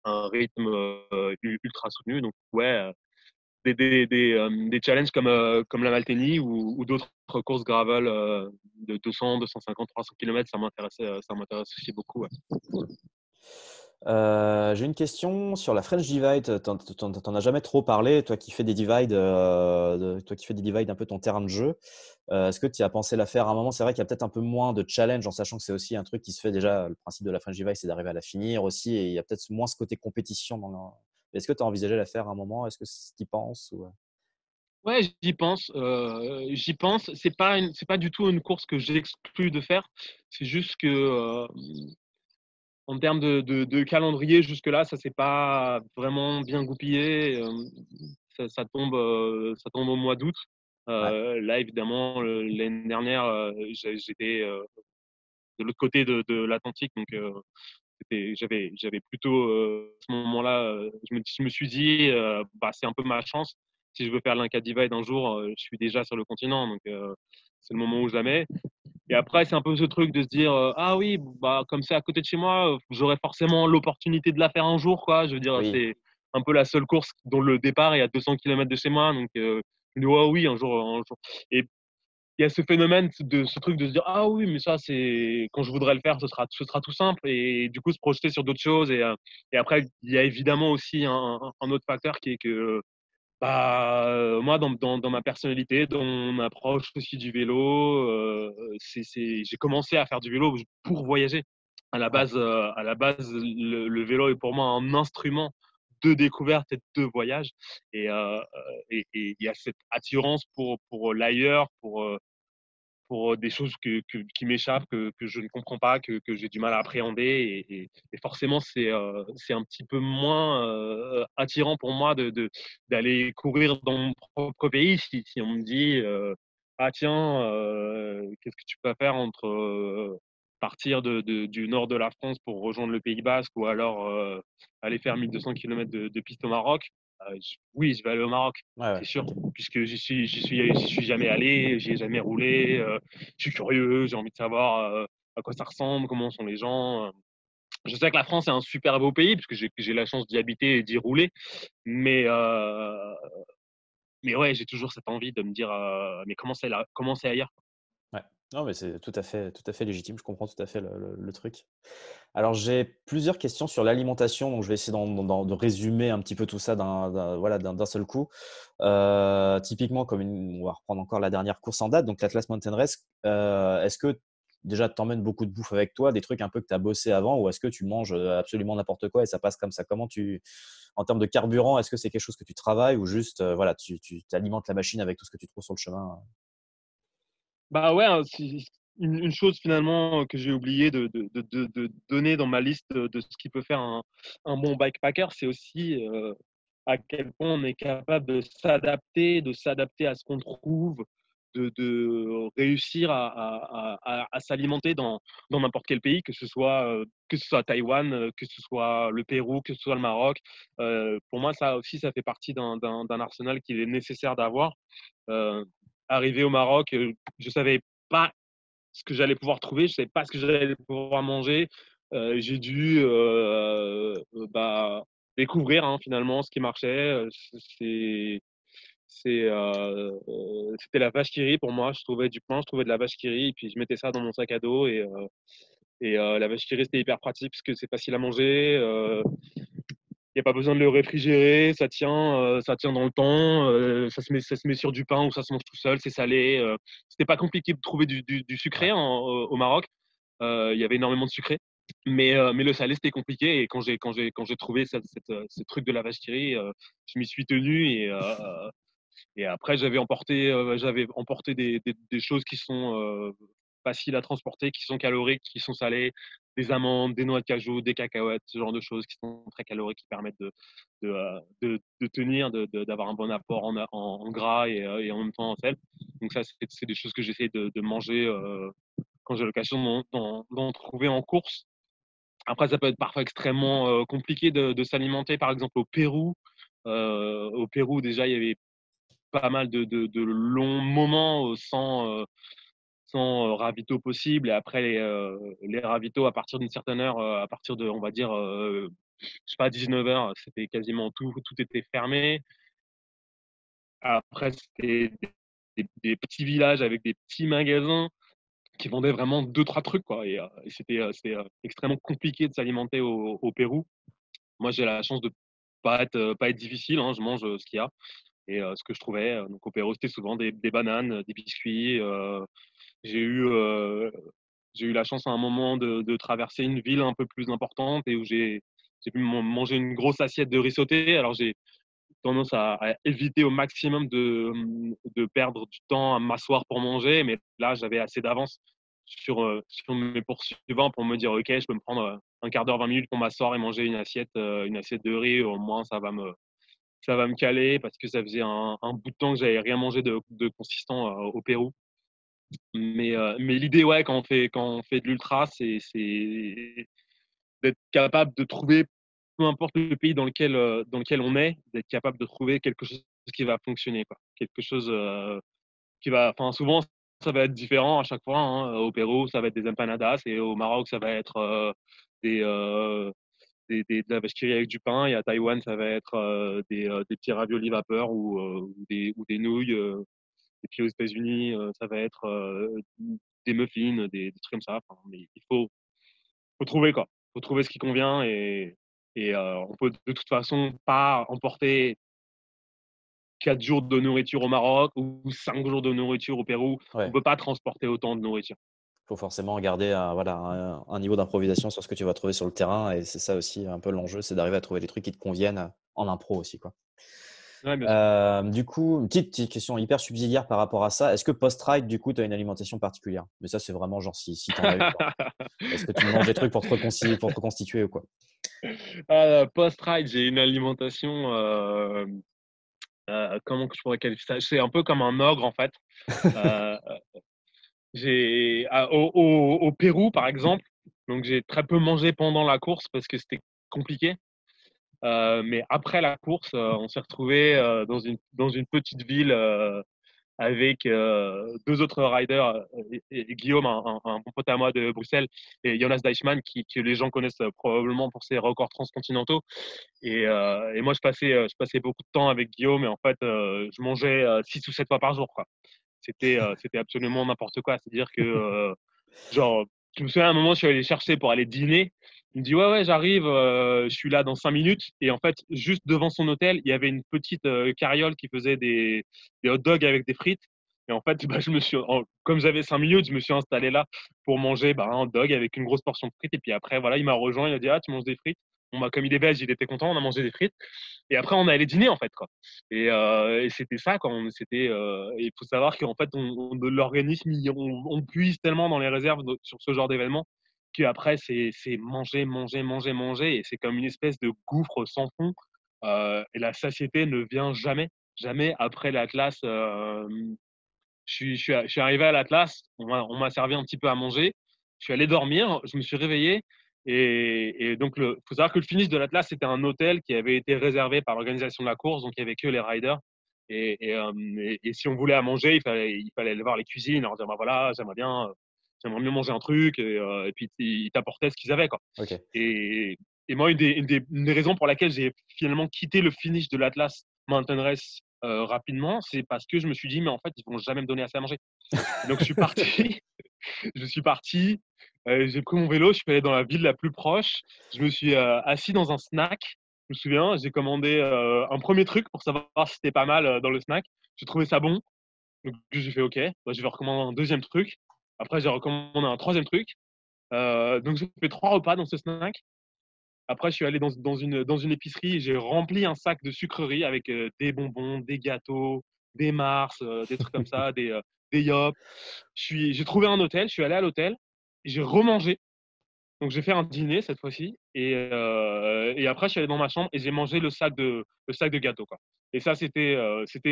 Speaker 2: un rythme ultra soutenu. Donc, ouais, des challenges comme la Malténie ou d'autres courses gravel de 200, 250, 300 km, ça m'intéresse aussi beaucoup. Ouais.
Speaker 1: Cool. J'ai une question sur la French Divide. T'en as jamais trop parlé, toi qui fais des divides, toi qui fais des divides un peu ton terrain de jeu. Est-ce que tu as pensé la faire à un moment? C'est vrai qu'il y a peut-être un peu moins de challenge en sachant que c'est aussi un truc qui se fait déjà. Le principe de la French Divide, c'est d'arriver à la finir aussi, et il y a peut-être moins ce côté compétition Est-ce que tu as envisagé la faire à un moment? Est-ce que tu y penses ou...
Speaker 2: Ouais, j'y pense. J'y pense. C'est pas du tout une course que j'exclus de faire. C'est juste que en termes de calendrier, jusque-là, ça s'est pas vraiment bien goupillé. Ça tombe au mois d'août.
Speaker 1: Ouais,
Speaker 2: Là, évidemment, l'année dernière, j'étais de l'autre côté de l'Atlantique, donc j'avais plutôt à ce moment-là, je me suis dit, bah, c'est un peu ma chance. Si je veux faire l'Inca Divide un jour, je suis déjà sur le continent, donc c'est le moment ou jamais. Et après, c'est un peu ce truc de se dire, ah oui, bah, comme c'est à côté de chez moi, j'aurai forcément l'opportunité de la faire un jour, quoi. Je veux dire,
Speaker 1: Oui,
Speaker 2: c'est un peu la seule course dont le départ est à 200 kilomètres de chez moi. Donc, je me dis, ouais, oui, un jour, un jour. Et il y a ce phénomène de ce truc de se dire, ah oui, mais ça, c'est quand je voudrais le faire, ce sera tout simple. Et du coup, se projeter sur d'autres choses. Et après, il y a évidemment aussi un autre facteur qui est que bah, moi, dans ma personnalité, dans mon approche aussi du vélo, j'ai commencé à faire du vélo pour voyager.
Speaker 1: ouais,
Speaker 2: À la base, le vélo est pour moi un instrument de découverte et de voyage. Et il y a cette attirance pour l'ailleurs, pour des choses qui m'échappent, que je ne comprends pas, que j'ai du mal à appréhender. Et forcément, c'est un petit peu moins attirant pour moi d'aller courir dans mon propre pays. Si on me dit, ah tiens, qu'est-ce que tu peux faire entre partir du nord de la France pour rejoindre le Pays Basque ou alors aller faire 1200 km de piste au Maroc, oui, je vais aller au Maroc,
Speaker 1: ouais, ouais.
Speaker 2: c'est sûr, puisque j'y suis jamais allé, j'y ai jamais roulé. Je suis curieux, j'ai envie de savoir à quoi ça ressemble, comment sont les gens. Je sais que la France est un super beau pays, puisque j'ai la chance d'y habiter et d'y rouler. Mais, euh, mais ouais, j'ai toujours cette envie de me dire, mais comment c'est ailleurs?
Speaker 1: Ouais. Non, mais c'est tout à fait légitime. Je comprends tout à fait le truc. Alors, j'ai plusieurs questions sur l'alimentation, donc je vais essayer de résumer un petit peu tout ça voilà, d'un seul coup. Typiquement, on va reprendre encore la dernière course en date, donc l'Atlas Mountain Race. Est-ce que déjà tu emmènes beaucoup de bouffe avec toi, des trucs un peu que tu as bossé avant, ou est-ce que tu manges absolument n'importe quoi et ça passe comme ça? En termes de carburant, est-ce que c'est quelque chose que tu travailles ou juste voilà, tu alimentes la machine avec tout ce que tu trouves sur le chemin?
Speaker 2: Bah ouais, une chose finalement que j'ai oublié de donner dans ma liste de ce qui peut faire un bon bikepacker, c'est aussi à quel point on est capable de s'adapter à ce qu'on trouve, de réussir à s'alimenter dans n'importe quel pays, que ce soit Taïwan, que ce soit le Pérou, que ce soit le Maroc. Pour moi, ça aussi, ça fait partie d'un arsenal qu'il est nécessaire d'avoir. Euh, Arrivé au Maroc, je savais pas ce que j'allais pouvoir trouver, je savais pas ce que j'allais pouvoir manger. J'ai dû bah, découvrir hein, finalement ce qui marchait. C'est, C'était la vache qui rit pour moi. Je trouvais du pain, je trouvais de la vache qui rit, et puis je mettais ça dans mon sac à dos. La vache qui rit, c'était hyper pratique parce que c'est facile à manger. Il n'y a pas besoin de le réfrigérer, ça tient dans le temps, ça se met sur du pain ou ça se mange tout seul, c'est salé. C'était pas compliqué de trouver du sucré
Speaker 1: Ouais.
Speaker 2: au Maroc. Il y avait énormément de sucré. Mais le salé, c'était compliqué. Et quand j'ai trouvé ce truc de la vache qui rit, je m'y suis tenu. Et après, j'avais emporté des choses qui sont faciles à transporter, qui sont caloriques, qui sont salées, des amandes, des noix de cajou, des cacahuètes, ce genre de choses qui sont très caloriques, qui permettent de tenir, d'avoir un bon apport en gras et en même temps en sel. Donc ça, c'est des choses que j'essaie de manger quand j'ai l'occasion d'en trouver en course. Après, ça peut être parfois extrêmement compliqué de s'alimenter. Par exemple, au Pérou, déjà, il y avait pas mal de longs moments sans ravito possible. Et après, les ravitaux, à partir d'une certaine heure, à partir de, on va dire, je sais pas, 19 heures, c'était quasiment tout était fermé. Après, c'était des petits villages avec des petits magasins qui vendaient vraiment deux, trois trucs, quoi. Et c'était extrêmement compliqué de s'alimenter au Pérou. Moi, j'ai la chance de pas être difficile, hein, je mange ce qu'il y a. Et ce que je trouvais, donc au Pérou, c'était souvent des bananes, des biscuits. J'ai eu, euh, j'ai eu la chance à un moment de traverser une ville un peu plus importante et où j'ai pu manger une grosse assiette de riz sauté. Alors j'ai tendance à éviter au maximum de perdre du temps à m'asseoir pour manger, mais là j'avais assez d'avance sur mes poursuivants pour me dire ok, je peux me prendre un quart d'heure, 20 minutes pour m'asseoir et manger une assiette de riz. Au moins ça va me caler parce que ça faisait un bout de temps que j'avais rien mangé de consistant au Pérou. Mais l'idée, ouais, quand on fait de l'ultra, c'est d'être capable de trouver, peu importe le pays dans lequel on est, d'être capable de trouver quelque chose qui va fonctionner, quoi. Quelque chose qui va. Enfin, souvent, ça va être différent à chaque fois, hein. Au Pérou, ça va être des empanadas et au Maroc, ça va être des, euh, de la vache qui rit avec du pain. Et à Taïwan, ça va être des petits raviolis vapeur ou des nouilles. Et puis aux États-Unis, ça va être des muffins, des trucs comme ça. Enfin, mais faut trouver quoi. Faut trouver ce qui convient et on peut de toute façon pas emporter 4 jours de nourriture au Maroc ou 5 jours de nourriture au Pérou. On
Speaker 1: Ouais,
Speaker 2: peut pas transporter autant de nourriture.
Speaker 1: faut forcément garder voilà, un niveau d'improvisation sur ce que tu vas trouver sur le terrain et c'est ça aussi un peu l'enjeu, c'est d'arriver à trouver des trucs qui te conviennent en impro aussi, quoi.
Speaker 2: Ouais, bien sûr.
Speaker 1: Du coup, une petite question hyper subsidiaire par rapport à ça. Est-ce que post-ride, du coup, tu as une alimentation particulière? Mais ça, c'est vraiment genre si tu en as une, quoi. Est-ce que tu manges des trucs pour te reconstituer ou quoi?
Speaker 2: Post-ride, j'ai une alimentation, comment que je pourrais qualifier ça? C'est un peu comme un ogre en fait. Euh, au Pérou par exemple, donc j'ai très peu mangé pendant la course parce que c'était compliqué. Mais après la course, on s'est retrouvé dans une petite ville avec deux autres riders, et Guillaume, un bon pote à moi de Bruxelles, et Jonas Deichmann, que les gens connaissent probablement pour ses records transcontinentaux. Et moi, je passais beaucoup de temps avec Guillaume, et en fait, je mangeais 6 ou 7 fois par jour, quoi. C'était absolument n'importe quoi. C'est-à-dire que genre, je me souviens à un moment, je suis allé chercher pour aller dîner. Il me dit, ouais, ouais, j'arrive, je suis là dans 5 minutes. Et en fait, juste devant son hôtel, il y avait une petite carriole qui faisait des hot dogs avec des frites. Et en fait, bah, comme j'avais 5 minutes, je me suis installé là pour manger bah, un hot dog avec une grosse portion de frites. Et puis après, voilà, il m'a rejoint, il a dit, ah, tu manges des frites. Bon, bah, comme il est belge, il était content, on a mangé des frites. Et après, on est allé dîner, en fait, quoi. Et c'était ça, quoi. Il faut savoir qu'en fait, l'organisme, on puise tellement dans les réserves sur ce genre d'événement qu'après, c'est manger, manger, manger, manger. Et c'est comme une espèce de gouffre sans fond. Et la satiété ne vient jamais, jamais après l'Atlas. Je suis arrivé à l'Atlas, on m'a servi un petit peu à manger. Je suis allé dormir, je me suis réveillé. Et donc, il faut savoir que le finish de l'Atlas, c'était un hôtel qui avait été réservé par l'organisation de la course, donc il n'y avait que les riders. Et si on voulait à manger, il fallait aller voir les cuisines, leur dire bah voilà, j'aimerais mieux manger un truc, et puis ils t'apportaient ce qu'ils avaient, quoi.
Speaker 1: OK.
Speaker 2: Et, et moi, une des raisons pour laquelle j'ai finalement quitté le finish de l'Atlas Mountain Race rapidement, c'est parce que je me suis dit, mais en fait, ils vont jamais me donner assez à manger. Et donc, je suis parti, je suis parti, j'ai pris mon vélo, je suis allé dans la ville la plus proche, je me suis assis dans un snack. Je me souviens, j'ai commandé un premier truc pour savoir si c'était pas mal dans le snack. J'ai trouvé ça bon, donc j'ai fait OK, bah, je vais recommander un deuxième truc. Après, j'ai recommandé un troisième truc. Donc, j'ai fait 3 repas dans ce snack. Après, je suis allé dans une épicerie et j'ai rempli un sac de sucreries avec des bonbons, des gâteaux, des Mars, des trucs comme ça, des Yop. J'ai trouvé un hôtel, je suis allé à l'hôtel, j'ai remangé. Donc, j'ai fait un dîner cette fois-ci. Et après, je suis allé dans ma chambre et j'ai mangé le sac de gâteaux, quoi. Et ça, c'était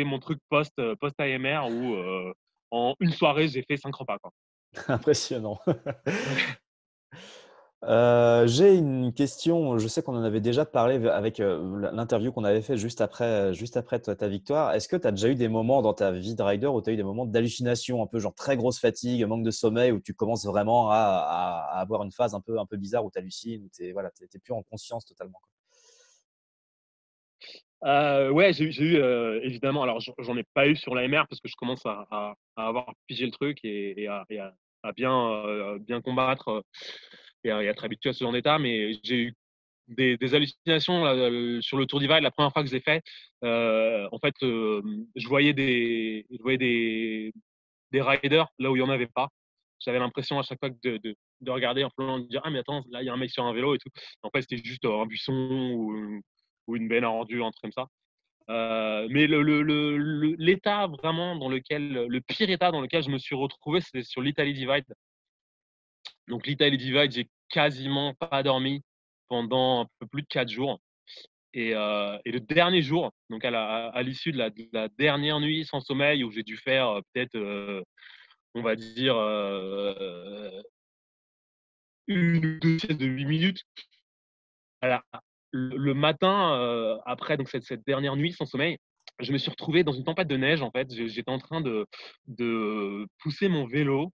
Speaker 2: mon truc post AMR où en une soirée, j'ai fait 5 repas, quoi.
Speaker 1: Impressionnant.
Speaker 2: Ouais.
Speaker 1: J'ai une question, je sais qu'on en avait déjà parlé avec, l'interview qu'on avait fait juste après ta victoire. Est-ce que tu as déjà eu des moments dans ta vie de rider où tu as eu des moments d'hallucination, un peu genre très grosse fatigue, manque de sommeil, où tu commences vraiment à avoir une phase un peu bizarre où tu hallucines, où tu es voilà, tu plus en conscience totalement, quoi?
Speaker 2: Ouais, j'ai eu évidemment. Alors, j'en ai pas eu sur la MR parce que je commence à avoir pigé le truc à bien, bien combattre et à être habitué à ce genre d'état. Mais j'ai eu des hallucinations là, sur le Tour d'Ivry la première fois que je l'ai fait. En fait, je voyais des riders là où il y en avait pas. J'avais l'impression à chaque fois de regarder en plan de dire ah mais attends là il y a un mec sur un vélo et tout. En fait c'était juste un buisson ou une benne à ordures, un truc comme ça. Mais l'état vraiment dans lequel, le pire état dans lequel je me suis retrouvé, c'était sur l'Italy Divide. Donc l'Italy Divide, j'ai quasiment pas dormi pendant un peu plus de 4 jours. Et le dernier jour, donc à l'issue de la dernière nuit sans sommeil, où j'ai dû faire peut-être, on va dire, une ou deux siestes de 8 minutes. Alors, le matin, après donc cette dernière nuit sans sommeil, je me suis retrouvé dans une tempête de neige, en fait. J'étais en train de pousser mon vélo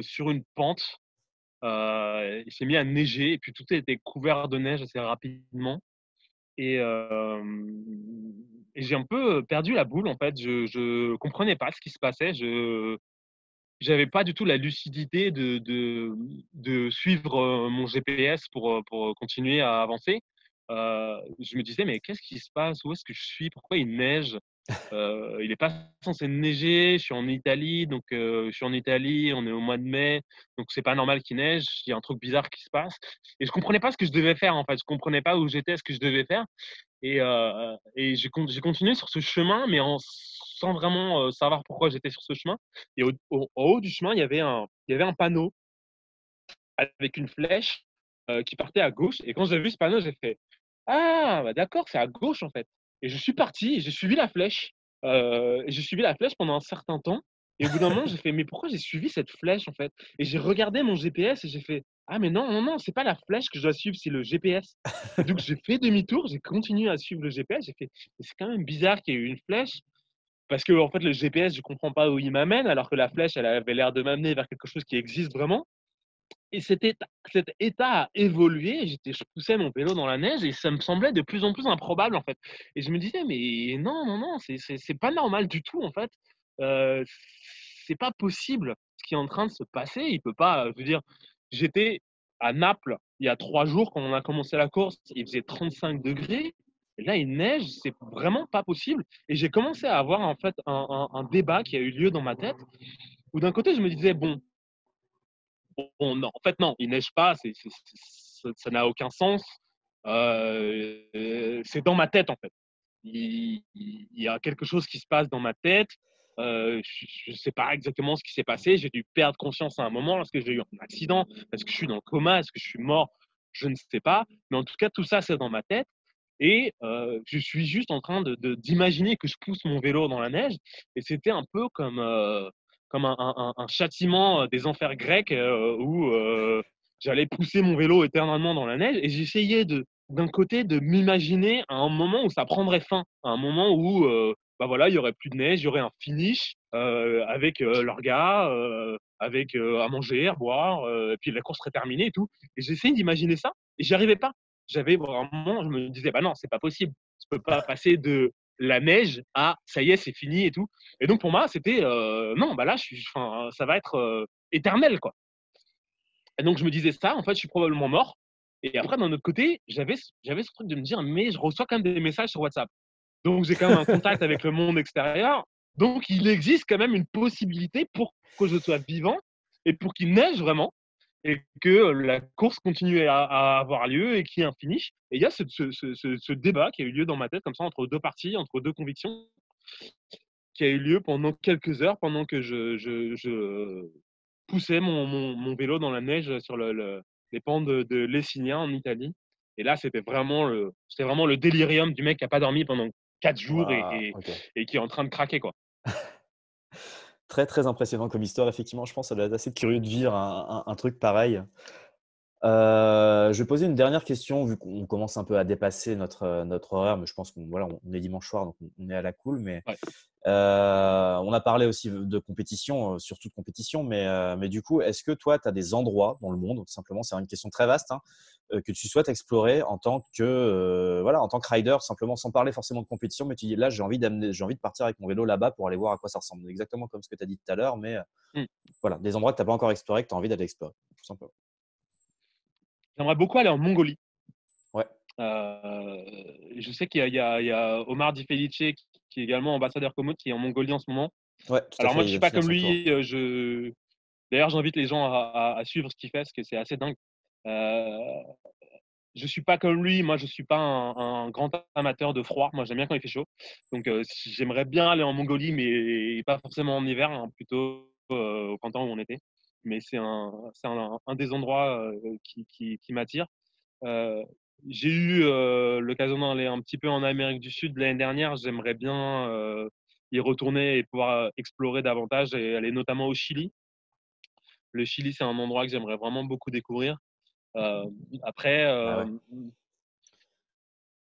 Speaker 2: sur une pente. Il s'est mis à neiger et puis tout était couvert de neige assez rapidement. Et, et j'ai un peu perdu la boule, en fait. Je comprenais pas ce qui se passait. J'avais pas du tout la lucidité de suivre mon GPS pour continuer à avancer. Je me disais, mais qu'est-ce qui se passe? Où est-ce que je suis? Pourquoi il neige? Il est pas censé neiger. Je suis en Italie, donc je suis en Italie, on est au mois de mai, donc c'est pas normal qu'il neige. Il y a un truc bizarre qui se passe et je comprenais pas ce que je devais faire, en fait. Je comprenais pas où j'étais, ce que je devais faire et j'ai continué sur ce chemin, mais sans vraiment savoir pourquoi j'étais sur ce chemin. Et en haut du chemin, il y avait un panneau avec une flèche qui partait à gauche. Et quand j'ai vu ce panneau, j'ai fait ah, bah d'accord, c'est à gauche en fait. Et je suis parti et j'ai suivi la flèche. Et j'ai suivi la flèche pendant un certain temps. Et au bout d'un moment, j'ai fait mais pourquoi j'ai suivi cette flèche en fait? Et j'ai regardé mon GPS et j'ai fait ah, mais non, non, non, c'est pas la flèche que je dois suivre, c'est le GPS. Et donc j'ai fait demi-tour, j'ai continué à suivre le GPS. J'ai fait mais c'est quand même bizarre qu'il y ait eu une flèche. Parce que en fait, le GPS, je comprends pas où il m'amène, alors que la flèche, elle avait l'air de m'amener vers quelque chose qui existe vraiment. Et cet état a évolué. Je poussais mon vélo dans la neige et ça me semblait de plus en plus improbable, en fait. Et je me disais, mais non, non, non, c'est pas normal du tout, en fait. Euh, c'est pas possible ce qui est en train de se passer. Il peut pas, je veux dire, j'étais à Naples il y a 3 jours quand on a commencé la course, il faisait 35 degrés. Et là, il neige, c'est vraiment pas possible. Et j'ai commencé à avoir en fait un débat qui a eu lieu dans ma tête, où d'un côté, je me disais, bon, bon, non, en fait, non, il neige pas, ça n'a aucun sens. C'est dans ma tête, en fait. Il y a quelque chose qui se passe dans ma tête. Je ne sais pas exactement ce qui s'est passé. J'ai dû perdre conscience à un moment lorsque j'ai eu un accident. Est-ce que je suis dans le coma? Est-ce que je suis mort? Je ne sais pas. Mais en tout cas, tout ça, c'est dans ma tête. Et je suis juste en train d'imaginer que je pousse mon vélo dans la neige. Et c'était un peu comme un châtiment des enfers grecs où j'allais pousser mon vélo éternellement dans la neige. Et j'essayais d'un côté de m'imaginer à un moment où ça prendrait fin, à un moment où bah voilà, il y aurait plus de neige, il y aurait un finish avec l'orga, avec à manger, à boire, et puis la course serait terminée et tout. Et j'essayais d'imaginer ça et j'y arrivais pas. J'avais vraiment, je me disais, bah non, c'est pas possible. Je peux pas passer de la neige à ça y est, c'est fini et tout. Et donc pour moi, c'était non, bah là, enfin, ça va être éternel, quoi. Et donc je me disais ça, en fait, je suis probablement mort. Et après, d'un autre côté, j'avais ce truc de me dire, mais je reçois quand même des messages sur WhatsApp. Donc j'ai quand même un contact avec le monde extérieur. Donc il existe quand même une possibilité pour que je sois vivant et pour qu'il neige vraiment et que la course continue à avoir lieu et qu'il y ait un finish. Et il y a ce débat qui a eu lieu dans ma tête comme ça entre deux parties, entre deux convictions, qui a eu lieu pendant quelques heures pendant que je poussais mon vélo dans la neige sur les pentes de Lessigna en Italie. Et là, c'était vraiment le délirium du mec qui n'a pas dormi pendant 4 jours
Speaker 1: Waouh, ok.
Speaker 2: et qui est en train de craquer, quoi.
Speaker 1: Très, très impressionnant comme histoire. Effectivement, je pense que ça doit être assez curieux de vivre un truc pareil. Je vais poser une dernière question, vu qu'on commence un peu à dépasser notre horaire, mais je pense qu'on voilà, on est dimanche soir, donc on est à la cool. Mais
Speaker 2: Ouais.
Speaker 1: on a parlé aussi de compétition, surtout de compétition, mais du coup, est-ce que toi, tu as des endroits dans le monde, tout simplement, c'est une question très vaste, hein, que tu souhaites explorer en tant que, voilà, en tant que rider, simplement sans parler forcément de compétition, mais tu dis là, j'ai envie de partir avec mon vélo là-bas pour aller voir à quoi ça ressemble. Exactement comme ce que tu as dit tout à l'heure, mais
Speaker 2: Mm.
Speaker 1: voilà, des endroits que tu n'as pas encore explorés, que tu as envie d'aller explorer, tout simplement.
Speaker 2: J'aimerais beaucoup aller en Mongolie.
Speaker 1: Ouais,
Speaker 2: Je sais qu'il y a Omar Di Felice qui est également ambassadeur Komoot qui est en Mongolie en ce moment.
Speaker 1: ouais, tout à
Speaker 2: Alors moi,
Speaker 1: fait,
Speaker 2: je
Speaker 1: il vient
Speaker 2: suis
Speaker 1: de
Speaker 2: pas
Speaker 1: finir
Speaker 2: comme
Speaker 1: son tour.
Speaker 2: lui. D'ailleurs, j'invite les gens à suivre ce qu'il fait parce que c'est assez dingue. Euh, je suis pas comme lui. Moi, je suis pas un grand amateur de froid. Moi, j'aime bien quand il fait chaud. Donc, j'aimerais bien aller en Mongolie, mais pas forcément en hiver, hein, plutôt au printemps ou en été. Mais c'est un des endroits qui m'attire. Euh, j'ai eu l'occasion d'aller un petit peu en Amérique du Sud l'année dernière. J'aimerais bien y retourner et pouvoir explorer davantage et aller notamment au Chili. Le Chili, c'est un endroit que j'aimerais vraiment beaucoup découvrir. Euh, après,
Speaker 1: Bah ouais.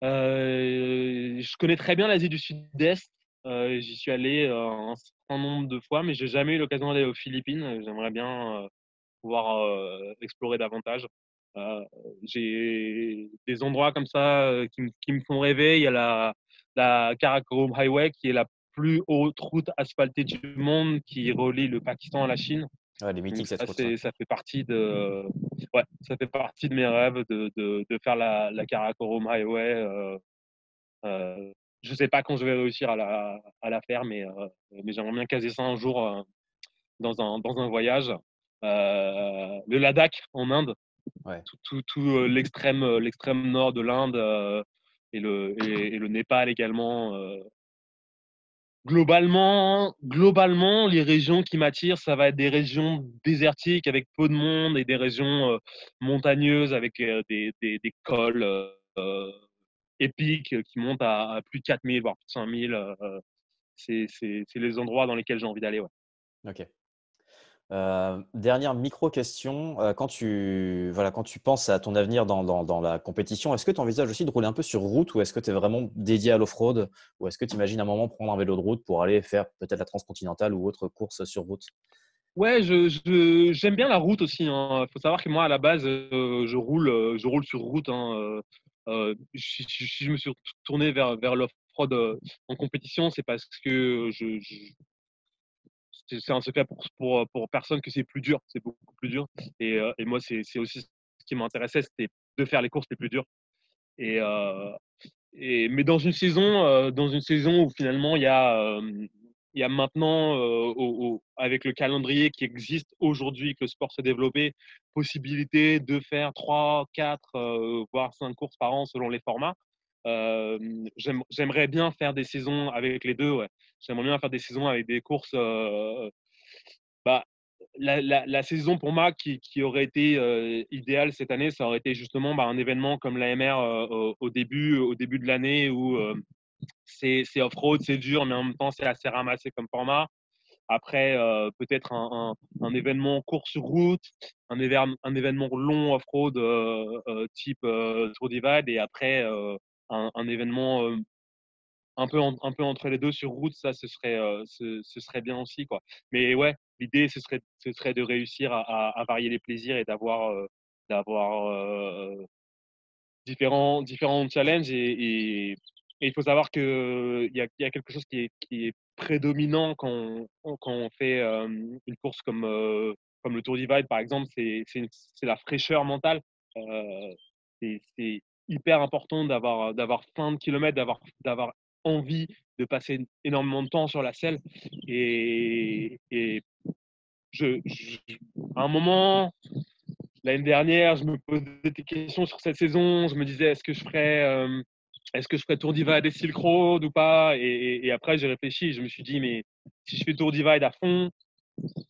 Speaker 2: Je connais très bien l'Asie du Sud-Est. J'y suis allé un certain nombre de fois, mais j'ai jamais eu l'occasion d'aller aux Philippines. J'aimerais bien pouvoir explorer davantage. Euh, j'ai des endroits comme ça qui me font rêver. Il y a la Karakoram Highway, qui est la plus haute route asphaltée du monde, qui relie le Pakistan à la Chine.
Speaker 1: Ouais, elle est
Speaker 2: Donc
Speaker 1: mythique cette
Speaker 2: ça,
Speaker 1: route. Ouais.
Speaker 2: ça fait partie de, ouais, ça fait partie de mes rêves de faire la Karakoram Highway. Euh, je sais pas quand je vais réussir à la faire, mais j'aimerais bien caser ça un jour dans un voyage. Le Ladakh en Inde,
Speaker 1: Ouais.
Speaker 2: l'extrême nord de l'Inde et le Népal également. Globalement, les régions qui m'attirent, ça va être des régions désertiques avec peu de monde et des régions montagneuses avec des cols épiques qui montent à plus de 4000, voire plus de 5000. C'est les endroits dans lesquels j'ai envie d'aller. Ouais.
Speaker 1: Ok. Dernière micro-question. Voilà, quand tu penses à ton avenir dans la compétition, est-ce que tu envisages aussi de rouler un peu sur route ou est-ce que tu es vraiment dédié à l'off-road ou est-ce que tu imagines un moment prendre un vélo de route pour aller faire peut-être la transcontinentale ou autre course sur route?
Speaker 2: Ouais, j'aime bien la route aussi. Il faut savoir que moi, à la base, je roule sur route. Si je me suis tourné vers l'off-road en compétition, c'est parce que c'est un secret pour personne que c'est plus dur. C'est beaucoup plus dur. Et moi, c'est aussi ce qui m'intéressait, c'était de faire les courses les plus dures. Et, euh, mais dans une saison où finalement il y a maintenant, avec le calendrier qui existe aujourd'hui, que le sport s'est développé, possibilité de faire 3, 4, voire 5 courses par an selon les formats. Euh, J'aimerais bien faire des saisons avec les deux. Ouais. J'aimerais bien faire des saisons avec des courses. Bah, la saison pour moi qui aurait été idéale cette année, ça aurait été justement un événement comme l'AMR au début de l'année où c'est off-road, c'est dur, mais en même temps c'est assez ramassé comme format. Après, peut-être un événement court sur route, un événement long off-road type Tour Divide, et après un événement un peu entre les deux sur route, ça, ce serait bien aussi, quoi. Mais ouais, l'idée, ce serait de réussir à varier les plaisirs et d'avoir différents challenges. Et il faut savoir il y a quelque chose qui est prédominant quand on fait une course comme le Tour Divide, par exemple, c'est la fraîcheur mentale. Euh, c'est hyper important d'avoir plein de kilomètres, d'avoir envie de passer énormément de temps sur la selle. Et à un moment, l'année dernière, je me posais des questions sur cette saison. Je me disais, est-ce que je ferais Tour Divide et Silk Road ou pas? Et après, j'ai réfléchi. Je me suis dit, mais si je fais Tour Divide à fond,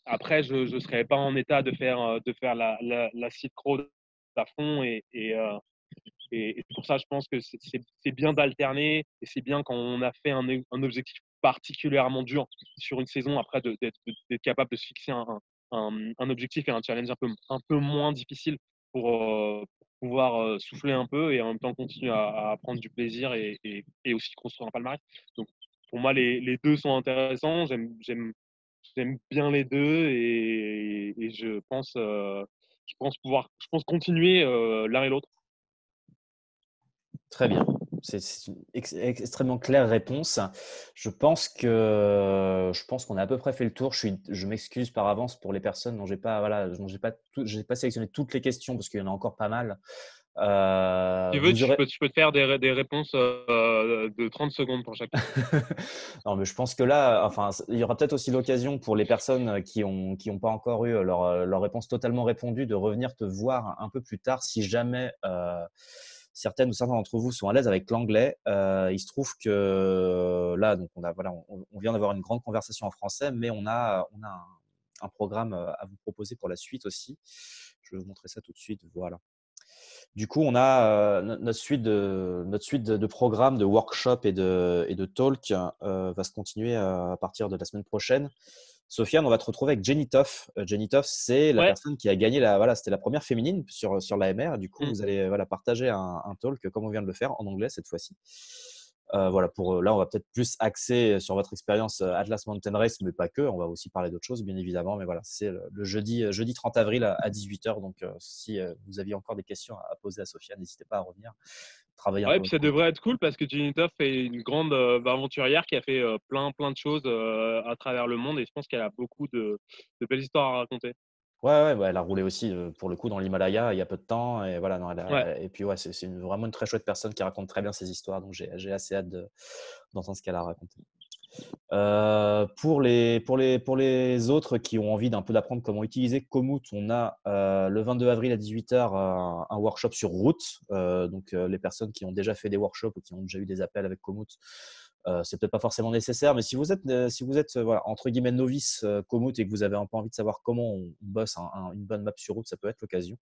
Speaker 2: après, je ne serais pas en état de faire la Silk Road à fond. Et pour ça, je pense que c'est bien d'alterner et c'est bien quand on a fait un objectif particulièrement dur sur une saison, après d'être capable de se fixer un objectif et un challenge un peu moins difficile pour pouvoir souffler un peu et en même temps continuer à prendre du plaisir et aussi construire un palmarès. Donc, pour moi, les deux sont intéressants. J'aime bien les deux et je pense continuer l'un et l'autre.
Speaker 1: Très bien. C'est une extrêmement claire réponse. Je pense qu'on a à peu près fait le tour. Je m'excuse par avance pour les personnes dont j'ai pas sélectionné toutes les questions parce qu'il y en a encore pas mal.
Speaker 2: Tu veux,
Speaker 1: Vous aurez.
Speaker 2: je peux te faire des réponses de 30 secondes pour chacune.
Speaker 1: Non, mais je pense que là, enfin, il y aura peut-être aussi l'occasion pour les personnes qui ont pas encore eu leur réponse totalement répondue de revenir te voir un peu plus tard si jamais certaines ou certains d'entre vous sont à l'aise avec l'anglais. Il se trouve que là, donc on vient d'avoir une grande conversation en français, mais on a un programme à vous proposer pour la suite aussi. Je vais vous montrer ça tout de suite. Voilà. Du coup, on a notre suite de programmes, de workshops et de talks va se continuer à partir de la semaine prochaine. Sofiane, on va te retrouver avec Jenny Toff. Jenny Toff, c'est la
Speaker 2: Ouais.
Speaker 1: personne qui a gagné c'était la première féminine sur l'AMR. Du coup,
Speaker 2: Mm.
Speaker 1: vous allez partager un talk comme on vient de le faire en anglais cette fois-ci. Voilà, là, on va peut-être plus axer sur votre expérience Atlas Mountain Race, mais pas que. On va aussi parler d'autres choses, bien évidemment. Mais voilà, c'est le jeudi 30 avril à 18h. Donc, si vous aviez encore des questions à poser à Sofiane, n'hésitez pas à revenir travailler un
Speaker 2: Ouais,
Speaker 1: peu
Speaker 2: puis
Speaker 1: votre
Speaker 2: ça
Speaker 1: comédie.
Speaker 2: devrait être cool parce que Jenny Toff est une grande aventurière qui a fait plein de choses à travers le monde et je pense qu'elle a beaucoup de belles histoires à raconter.
Speaker 1: Ouais, ouais, elle a roulé aussi pour le coup dans l'Himalaya il y a peu de temps. Et voilà, non,
Speaker 2: Ouais.
Speaker 1: et puis ouais, c'est vraiment une très chouette personne qui raconte très bien ses histoires. Donc, j'ai assez hâte d'entendre ce qu'elle a raconté. Pour les autres qui ont envie d'un peu d'apprendre comment utiliser Komoot, on a le 22 avril à 18h un workshop sur route. Donc, les personnes qui ont déjà fait des workshops ou qui ont déjà eu des appels avec Komoot, c'est peut-être pas forcément nécessaire, mais si vous êtes voilà, entre guillemets novice Komoot et que vous avez un peu envie de savoir comment on bosse une bonne map sur route, ça peut être l'occasion.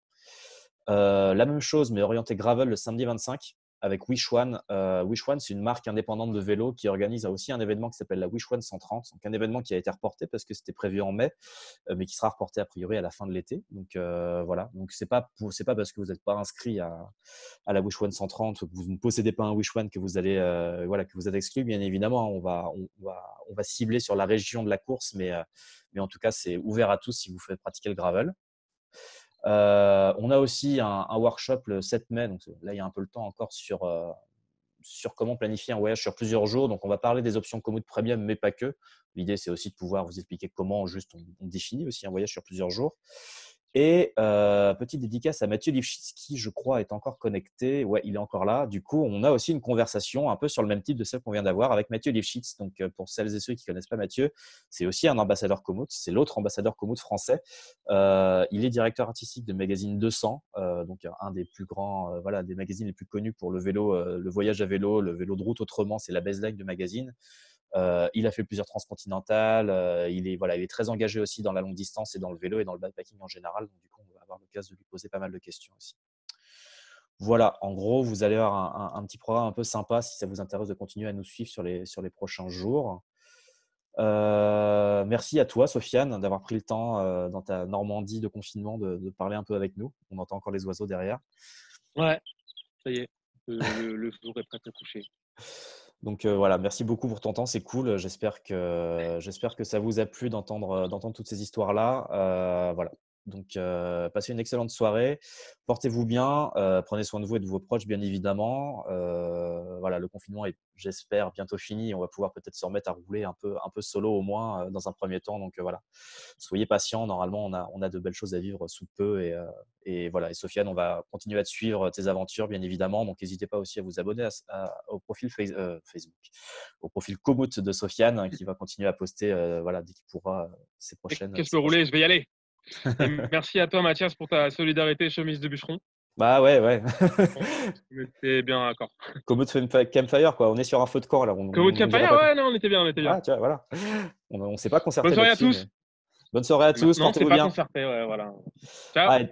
Speaker 1: La même chose, mais orienté gravel le samedi 25 avec Wish One. Wish One, c'est une marque indépendante de vélo qui organise aussi un événement qui s'appelle la Wish One 130. Donc, un événement qui a été reporté parce que c'était prévu en mai, mais qui sera reporté a priori à la fin de l'été. Donc, voilà. Donc, c'est pas parce que vous n'êtes pas inscrit à la Wish One 130 que vous ne possédez pas un Wish One que vous allez, que vous êtes exclu. Bien évidemment, on va cibler sur la région de la course, mais en tout cas, c'est ouvert à tous si vous faites pratiquer le gravel. On a aussi un workshop le 7 mai, donc là il y a un peu le temps encore sur comment planifier un voyage sur plusieurs jours. Donc on va parler des options Komoot Premium, mais pas que. L'idée c'est aussi de pouvoir vous expliquer comment juste on définit aussi un voyage sur plusieurs jours. Et petite dédicace à Mathieu Lifshitz qui, je crois, est encore connecté. Ouais, il est encore là. Du coup, on a aussi une conversation un peu sur le même type de celle qu'on vient d'avoir avec Mathieu Lifshitz. Donc, pour celles et ceux qui ne connaissent pas Mathieu, c'est aussi un ambassadeur Komoot. C'est l'autre ambassadeur Komoot français. Il est directeur artistique de magazine 200, donc un des plus grands, des magazines les plus connus pour le vélo, le voyage à vélo, le vélo de route autrement. C'est la baseline de magazine. Il a fait plusieurs transcontinentales. Il est très engagé aussi dans la longue distance et dans le vélo et dans le bikepacking en général. Donc, du coup, on va avoir l'occasion de lui poser pas mal de questions aussi. Voilà, en gros, vous allez avoir un petit programme un peu sympa si ça vous intéresse de continuer à nous suivre sur les prochains jours. Merci à toi, Sofiane, d'avoir pris le temps dans ta Normandie de confinement de parler un peu avec nous. On entend encore les oiseaux derrière.
Speaker 2: Ouais, ça y est, le jour est prêt à coucher.
Speaker 1: Donc voilà, merci beaucoup pour ton temps, c'est cool. J'espère que ça vous a plu d'entendre toutes ces histoires-là. Voilà. Donc passez une excellente soirée, portez-vous bien, prenez soin de vous et de vos proches bien évidemment. Voilà, le confinement est, j'espère, bientôt fini. On va pouvoir peut-être se remettre à rouler un peu solo au moins dans un premier temps. Donc voilà, soyez patients. Normalement, on a de belles choses à vivre sous peu et voilà. Et Sofiane, on va continuer à te suivre tes aventures, bien évidemment. Donc, n'hésitez pas aussi à vous abonner au profil Facebook, au profil Komoot de Sofiane, hein, qui va continuer à poster dès qu'il pourra ses
Speaker 2: Dès
Speaker 1: prochaines.
Speaker 2: que je peux rouler, je vais y aller. Et merci à toi, Mathias, pour ta solidarité chemise de bûcheron.
Speaker 1: Bah ouais, ouais.
Speaker 2: On était bien d'accord.
Speaker 1: Komoot Campfire, quoi. On est sur un feu de camp là.
Speaker 2: Komoot
Speaker 1: On dirait
Speaker 2: Campfire,
Speaker 1: pas.
Speaker 2: ouais, non, on était bien, on était bien.
Speaker 1: Ah, tu vois, voilà. On s'est pas
Speaker 2: Bonne
Speaker 1: concerté
Speaker 2: soirée à
Speaker 1: là-dessus, mais
Speaker 2: tous.
Speaker 1: bonne soirée à tous.
Speaker 2: Maintenant, c'est
Speaker 1: Portez-vous
Speaker 2: pas
Speaker 1: bien.
Speaker 2: concerté, ouais, voilà. Ciao.
Speaker 1: Allez,